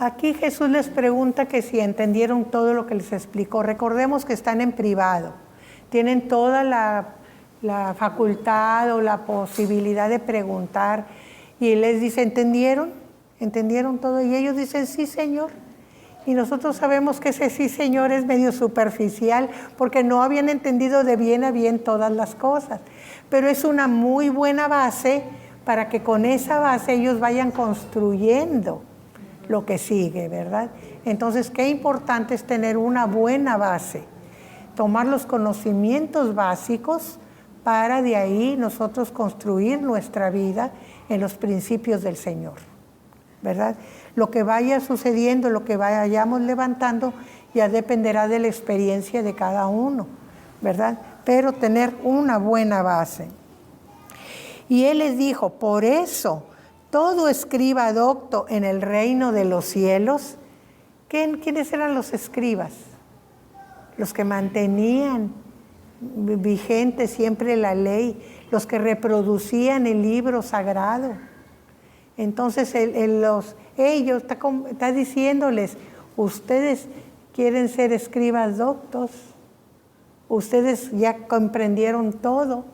Aquí Jesús les pregunta que si entendieron todo lo que les explicó. Recordemos que están en privado, tienen toda la facultad o la posibilidad de preguntar, y les dice, ¿entendieron? ¿Entendieron todo? Y ellos dicen, sí, Señor. Y nosotros sabemos que ese sí, Señor, es medio superficial, porque no habían entendido de bien a bien todas las cosas. Pero es una muy buena base para que con esa base ellos vayan construyendo lo que sigue, ¿verdad? Entonces, qué importante es tener una buena base, tomar los conocimientos básicos para de ahí nosotros construir nuestra vida en los principios del Señor, ¿verdad? Lo que vaya sucediendo, lo que vayamos levantando, ya dependerá de la experiencia de cada uno, ¿verdad? Pero tener una buena base. Y Él les dijo, por eso, todo escriba docto en el reino de los cielos. ¿Quiénes eran los escribas? Los que mantenían vigente siempre la ley, los que reproducían el libro sagrado. Entonces ellos está diciéndoles, ustedes quieren ser escribas doctos, ustedes ya comprendieron todo.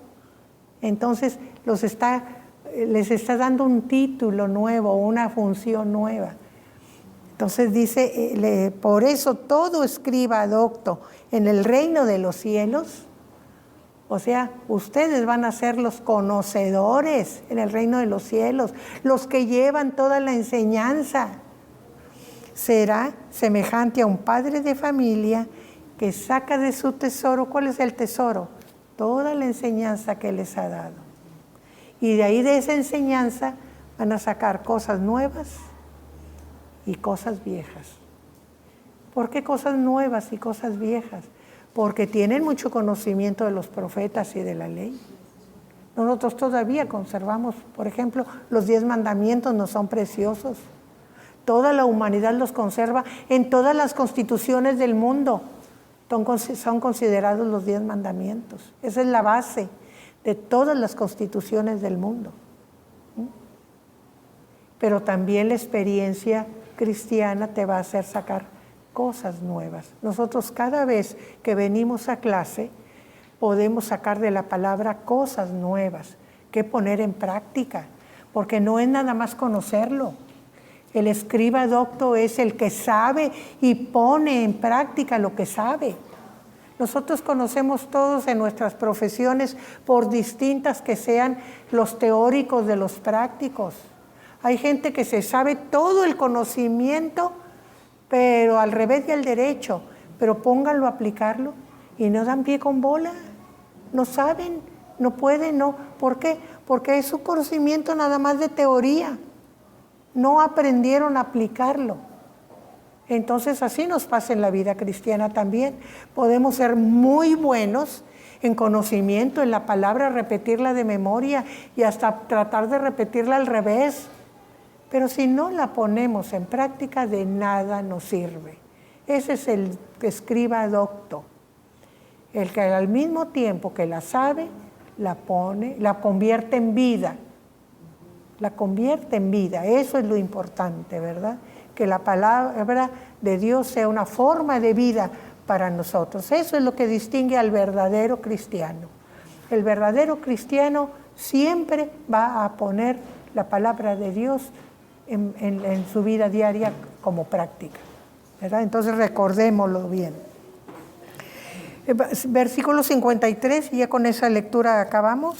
Entonces les está dando un título nuevo, una función nueva. Entonces dice, por eso todo escriba docto en el reino de los cielos, o sea, ustedes van a ser los conocedores en el reino de los cielos, los que llevan toda la enseñanza. Será semejante a un padre de familia que saca de su tesoro. ¿Cuál es el tesoro? Toda la enseñanza que les ha dado. Y de ahí, de esa enseñanza, van a sacar cosas nuevas y cosas viejas. ¿Por qué cosas nuevas y cosas viejas? Porque tienen mucho conocimiento de los profetas y de la ley. Nosotros todavía conservamos, por ejemplo, los 10 mandamientos nos son preciosos. Toda la humanidad los conserva en todas las constituciones del mundo. Son considerados los 10 mandamientos. Esa es la base de todas las constituciones del mundo. Pero también la experiencia cristiana te va a hacer sacar cosas nuevas. Nosotros cada vez que venimos a clase podemos sacar de la palabra cosas nuevas que poner en práctica, porque no es nada más conocerlo. El escriba docto es el que sabe y pone en práctica lo que sabe. Nosotros conocemos todos en nuestras profesiones, por distintas que sean, los teóricos de los prácticos. Hay gente que se sabe todo el conocimiento, pero al revés y al derecho, pero pónganlo a aplicarlo y no dan pie con bola, no saben, no pueden, no. ¿Por qué? Porque es un conocimiento nada más de teoría, no aprendieron a aplicarlo. Entonces así nos pasa en la vida cristiana también. Podemos ser muy buenos en conocimiento, en la palabra, repetirla de memoria y hasta tratar de repetirla al revés. Pero si no la ponemos en práctica, de nada nos sirve. Ese es el escriba docto, el que al mismo tiempo que la sabe, la pone, la convierte en vida. La convierte en vida, eso es lo importante, ¿verdad? Que la palabra de Dios sea una forma de vida para nosotros. Eso es lo que distingue al verdadero cristiano. El verdadero cristiano siempre va a poner la palabra de Dios en su vida diaria como práctica, ¿verdad? Entonces recordémoslo bien. Versículo 53, y ya con esa lectura acabamos.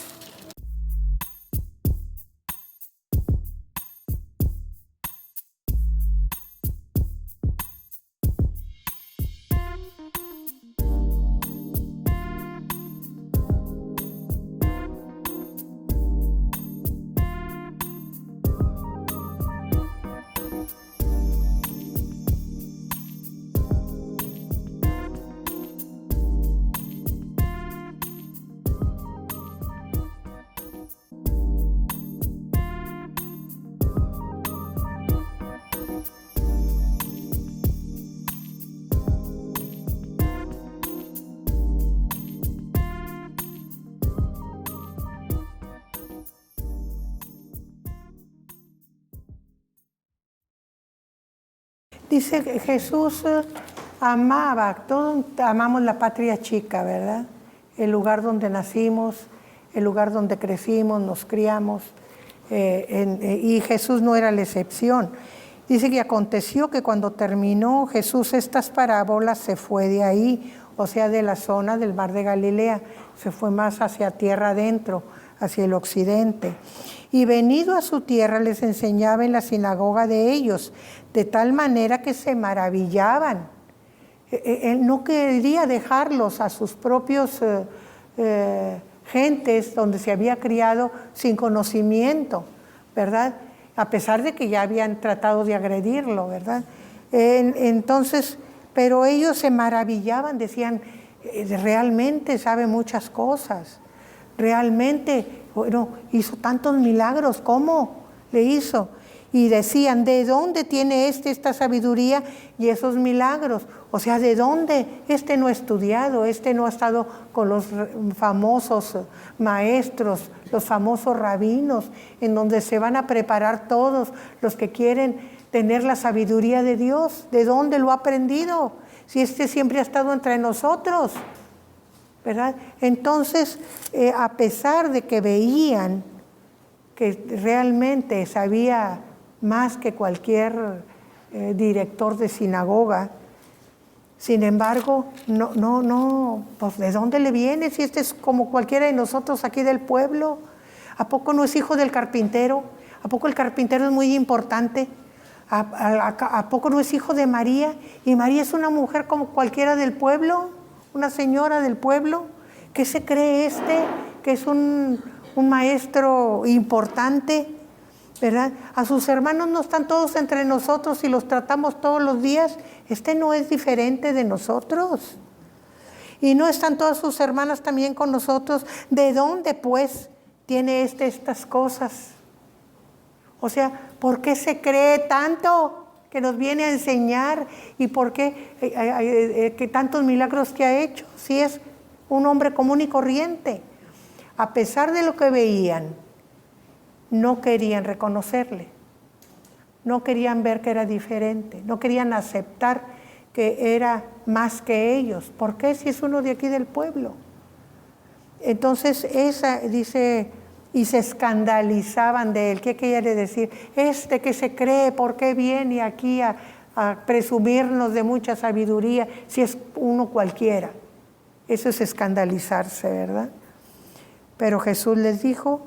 Dice que Jesús amaba, todos amamos la patria chica, ¿verdad? El lugar donde nacimos, el lugar donde crecimos, nos criamos, y Jesús no era la excepción. Dice que aconteció que cuando terminó Jesús estas parábolas se fue de ahí, o sea, de la zona del mar de Galilea, se fue más hacia tierra adentro, hacia el occidente. Y venido a su tierra les enseñaba en la sinagoga de ellos, de tal manera que se maravillaban. Él no quería dejarlos a sus propios gentes donde se había criado sin conocimiento, ¿verdad? A pesar de que ya habían tratado de agredirlo, ¿verdad? Entonces, pero ellos se maravillaban, decían, realmente sabe muchas cosas, realmente, bueno, hizo tantos milagros, ¿cómo le hizo? Y decían, ¿de dónde tiene esta sabiduría y esos milagros? O sea, ¿de dónde? No ha estudiado, no ha estado con los famosos maestros, los famosos rabinos, en donde se van a preparar todos los que quieren tener la sabiduría de Dios. ¿De dónde lo ha aprendido? Si siempre ha estado entre nosotros, ¿verdad? Entonces, a pesar de que veían que realmente sabía más que cualquier director de sinagoga. Sin embargo, no, pues ¿de dónde le viene? Si este es como cualquiera de nosotros aquí del pueblo. ¿A poco no es hijo del carpintero? ¿A poco el carpintero es muy importante? ¿A poco no es hijo de María? Y María es una mujer como cualquiera del pueblo, una señora del pueblo. ¿Qué se cree este? Que es un maestro importante, ¿verdad? A sus hermanos no están todos entre nosotros y los tratamos todos los días. Este no es diferente de nosotros. Y no están todas sus hermanas también con nosotros. ¿De dónde, pues, tiene estas cosas? O sea, ¿por qué se cree tanto que nos viene a enseñar? ¿Y por qué que tantos milagros que ha hecho? Si es un hombre común y corriente. A pesar de lo que veían, no querían reconocerle. No querían ver que era diferente. No querían aceptar que era más que ellos. ¿Por qué? Si es uno de aquí del pueblo. Entonces, esa dice... Y se escandalizaban de él. ¿Qué quiere decir? Este que se cree, ¿por qué viene aquí a presumirnos de mucha sabiduría si es uno cualquiera? Eso es escandalizarse, ¿verdad? Pero Jesús les dijo,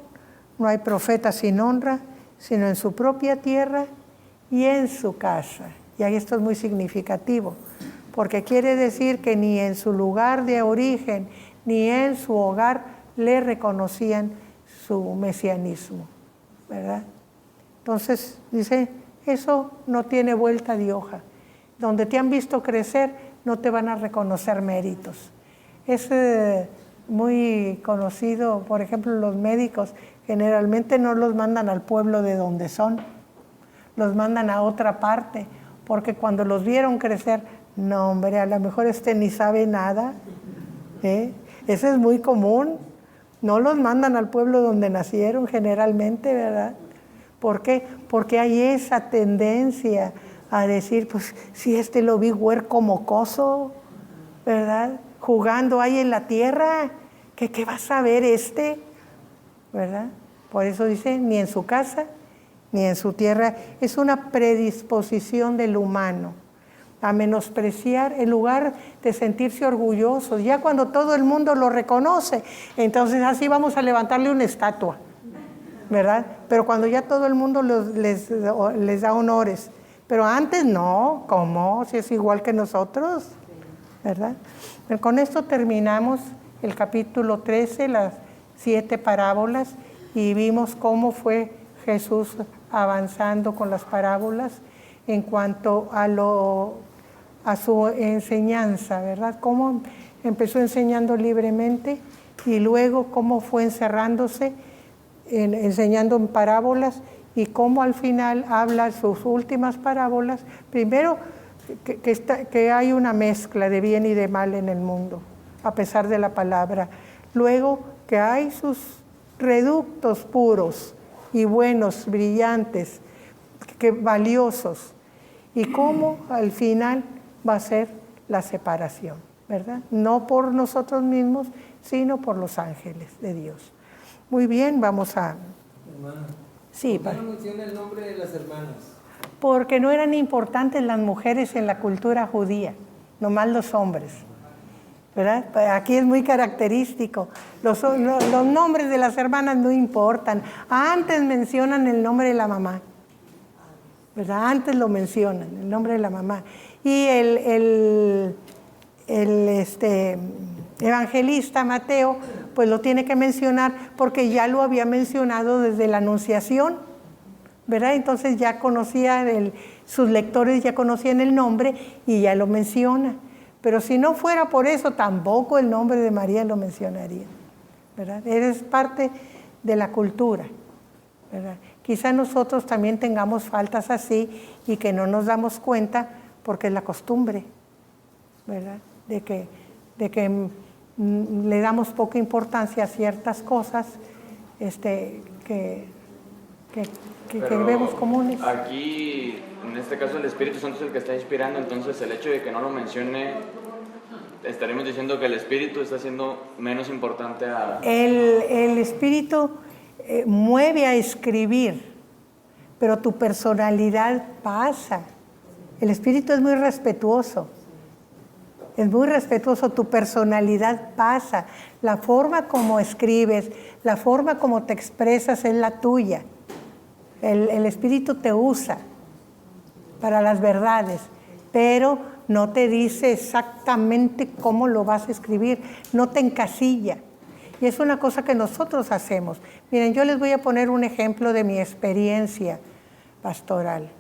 no hay profeta sin honra, sino en su propia tierra y en su casa. Y ahí esto es muy significativo, porque quiere decir que ni en su lugar de origen, ni en su hogar le reconocían su mesianismo, ¿verdad? Entonces, dice, eso no tiene vuelta de hoja. Donde te han visto crecer, no te van a reconocer méritos. Es muy conocido, por ejemplo, los médicos generalmente no los mandan al pueblo de donde son, los mandan a otra parte, porque cuando los vieron crecer, no, hombre, a lo mejor ni sabe nada. Eso es muy común. No los mandan al pueblo donde nacieron generalmente, ¿verdad? ¿Por qué? Porque hay esa tendencia a decir, pues si lo vi huerco mocoso, ¿verdad? Jugando ahí en la tierra, ¿qué va a saber ¿verdad? Por eso dice, ni en su casa, ni en su tierra. Es una predisposición del humano a menospreciar en lugar de sentirse orgullosos. Ya cuando todo el mundo lo reconoce, entonces así vamos a levantarle una estatua, ¿verdad? Pero cuando ya todo el mundo les da honores. Pero antes no, ¿cómo? Si es igual que nosotros, ¿verdad? Pero con esto terminamos el capítulo 13, las 7 parábolas, y vimos cómo fue Jesús avanzando con las parábolas en cuanto a su enseñanza, ¿verdad? Cómo empezó enseñando libremente y luego cómo fue encerrándose, enseñando en parábolas, y cómo al final habla sus últimas parábolas. Primero, que hay una mezcla de bien y de mal en el mundo, a pesar de la palabra. Luego, que hay sus reductos puros y buenos, brillantes, valiosos. Y cómo al final va a ser la separación, ¿verdad? No por nosotros mismos, sino por los ángeles de Dios. Muy bien, vamos a... Hermana, sí, ¿por qué no menciona el nombre de las hermanas? Porque no eran importantes las mujeres en la cultura judía, nomás los hombres, ¿verdad? Aquí es muy característico. Los nombres de las hermanas no importan. Antes mencionan el nombre de la mamá, ¿verdad? Antes lo mencionan, el nombre de la mamá. Y el evangelista Mateo, pues lo tiene que mencionar porque ya lo había mencionado desde la Anunciación, ¿verdad? Entonces ya conocía, sus lectores ya conocían el nombre y ya lo menciona. Pero si no fuera por eso, tampoco el nombre de María lo mencionaría, ¿verdad? Es parte de la cultura, ¿verdad? Quizá nosotros también tengamos faltas así y que no nos damos cuenta porque es la costumbre, ¿verdad? De que le damos poca importancia a ciertas cosas que vemos comunes. Aquí, en este caso, el Espíritu Santo es el que está inspirando, entonces el hecho de que no lo mencione, estaremos diciendo que el Espíritu está siendo menos importante a... El Espíritu mueve a escribir, pero tu personalidad pasa, El Espíritu es muy respetuoso. Es muy respetuoso, tu personalidad pasa. La forma como escribes, la forma como te expresas es la tuya. El Espíritu te usa para las verdades, pero no te dice exactamente cómo lo vas a escribir, no te encasilla. Y es una cosa que nosotros hacemos. Miren, yo les voy a poner un ejemplo de mi experiencia pastoral.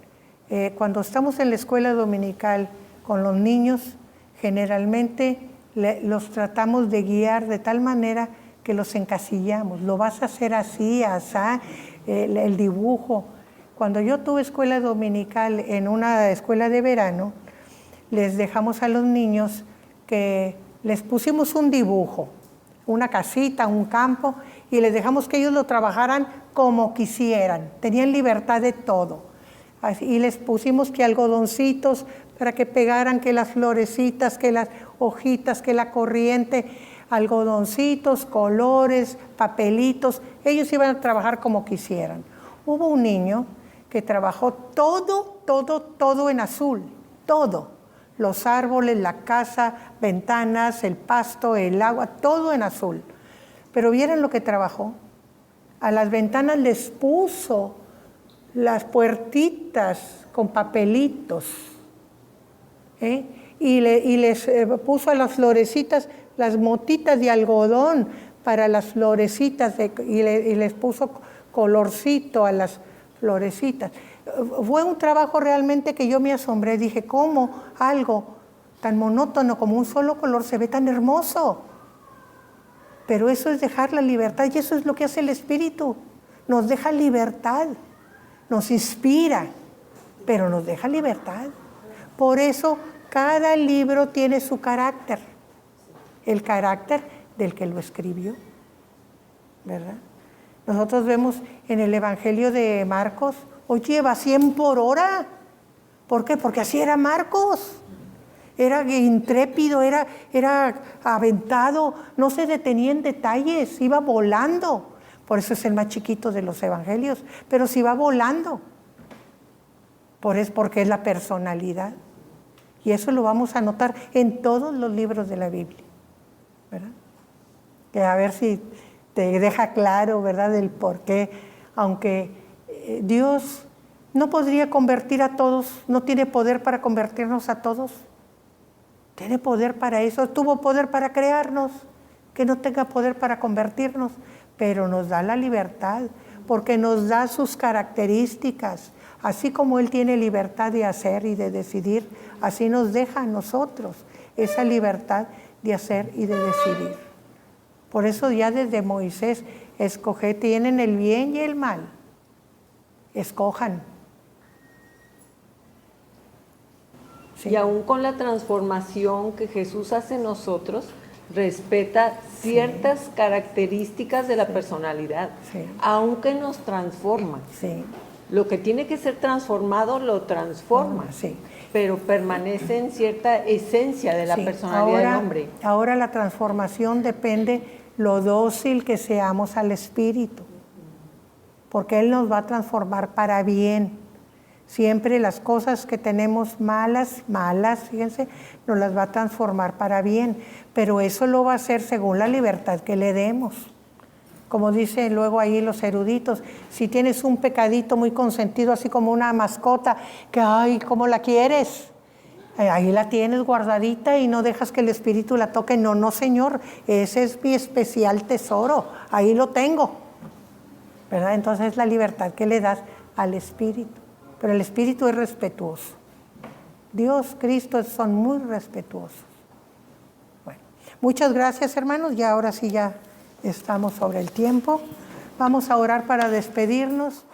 Cuando estamos en la escuela dominical con los niños, generalmente los tratamos de guiar de tal manera que los encasillamos. Lo vas a hacer así, asá, el dibujo. Cuando yo tuve escuela dominical en una escuela de verano, les dejamos a los niños que les pusimos un dibujo, una casita, un campo, y les dejamos que ellos lo trabajaran como quisieran. Tenían libertad de todo. Y les pusimos que algodoncitos para que pegaran, que las florecitas, que las hojitas, que la corriente, algodoncitos, colores, papelitos. Ellos iban a trabajar como quisieran. Hubo un niño que trabajó todo en azul, todo. Los árboles, la casa, ventanas, el pasto, el agua, todo en azul. Pero ¿vieron lo que trabajó? A las ventanas les puso las puertitas con papelitos, y les puso a las florecitas las motitas de algodón para las florecitas y les puso colorcito a las florecitas. Fue un trabajo realmente que yo me asombré. Dije, ¿cómo algo tan monótono como un solo color se ve tan hermoso? Pero eso es dejar la libertad, y eso es lo que hace el Espíritu. Nos deja libertad, nos inspira, pero nos deja libertad. Por eso cada libro tiene su carácter, el carácter del que lo escribió, ¿verdad? Nosotros vemos en el Evangelio de Marcos, oye, va 100 por hora. ¿Por qué? Porque así era Marcos. Era intrépido, era aventado, no se detenía en detalles, iba volando. Por eso es el más chiquito de los evangelios, pero sí va volando. Porque es la personalidad. Y eso lo vamos a notar en todos los libros de la Biblia, ¿verdad? Que a ver si te deja claro, ¿verdad?, el por qué, aunque Dios no podría convertir a todos, no tiene poder para convertirnos a todos. Tiene poder para eso, tuvo poder para crearnos, que no tenga poder para convertirnos, pero nos da la libertad, porque nos da sus características. Así como Él tiene libertad de hacer y de decidir, así nos deja a nosotros esa libertad de hacer y de decidir. Por eso ya desde Moisés, tienen el bien y el mal, escojan. Sí. Y aún con la transformación que Jesús hace en nosotros, respeta ciertas características de la personalidad, aunque nos transforma. Sí. Lo que tiene que ser transformado lo transforma, pero permanece en cierta esencia de la personalidad del hombre. Ahora la transformación depende lo dócil que seamos al Espíritu, porque Él nos va a transformar para bien. Siempre las cosas que tenemos malas, fíjense, nos las va a transformar para bien, pero eso lo va a hacer según la libertad que le demos. Como dicen luego ahí los eruditos, si tienes un pecadito muy consentido, así como una mascota, que ay, ¿cómo la quieres? Ahí la tienes guardadita y no dejas que el Espíritu la toque. No, Señor, ese es mi especial tesoro, ahí lo tengo, ¿verdad? Entonces es la libertad que le das al Espíritu. Pero el Espíritu es respetuoso. Dios, Cristo son muy respetuosos. Bueno, muchas gracias, hermanos. Ya ahora sí ya estamos sobre el tiempo. Vamos a orar para despedirnos.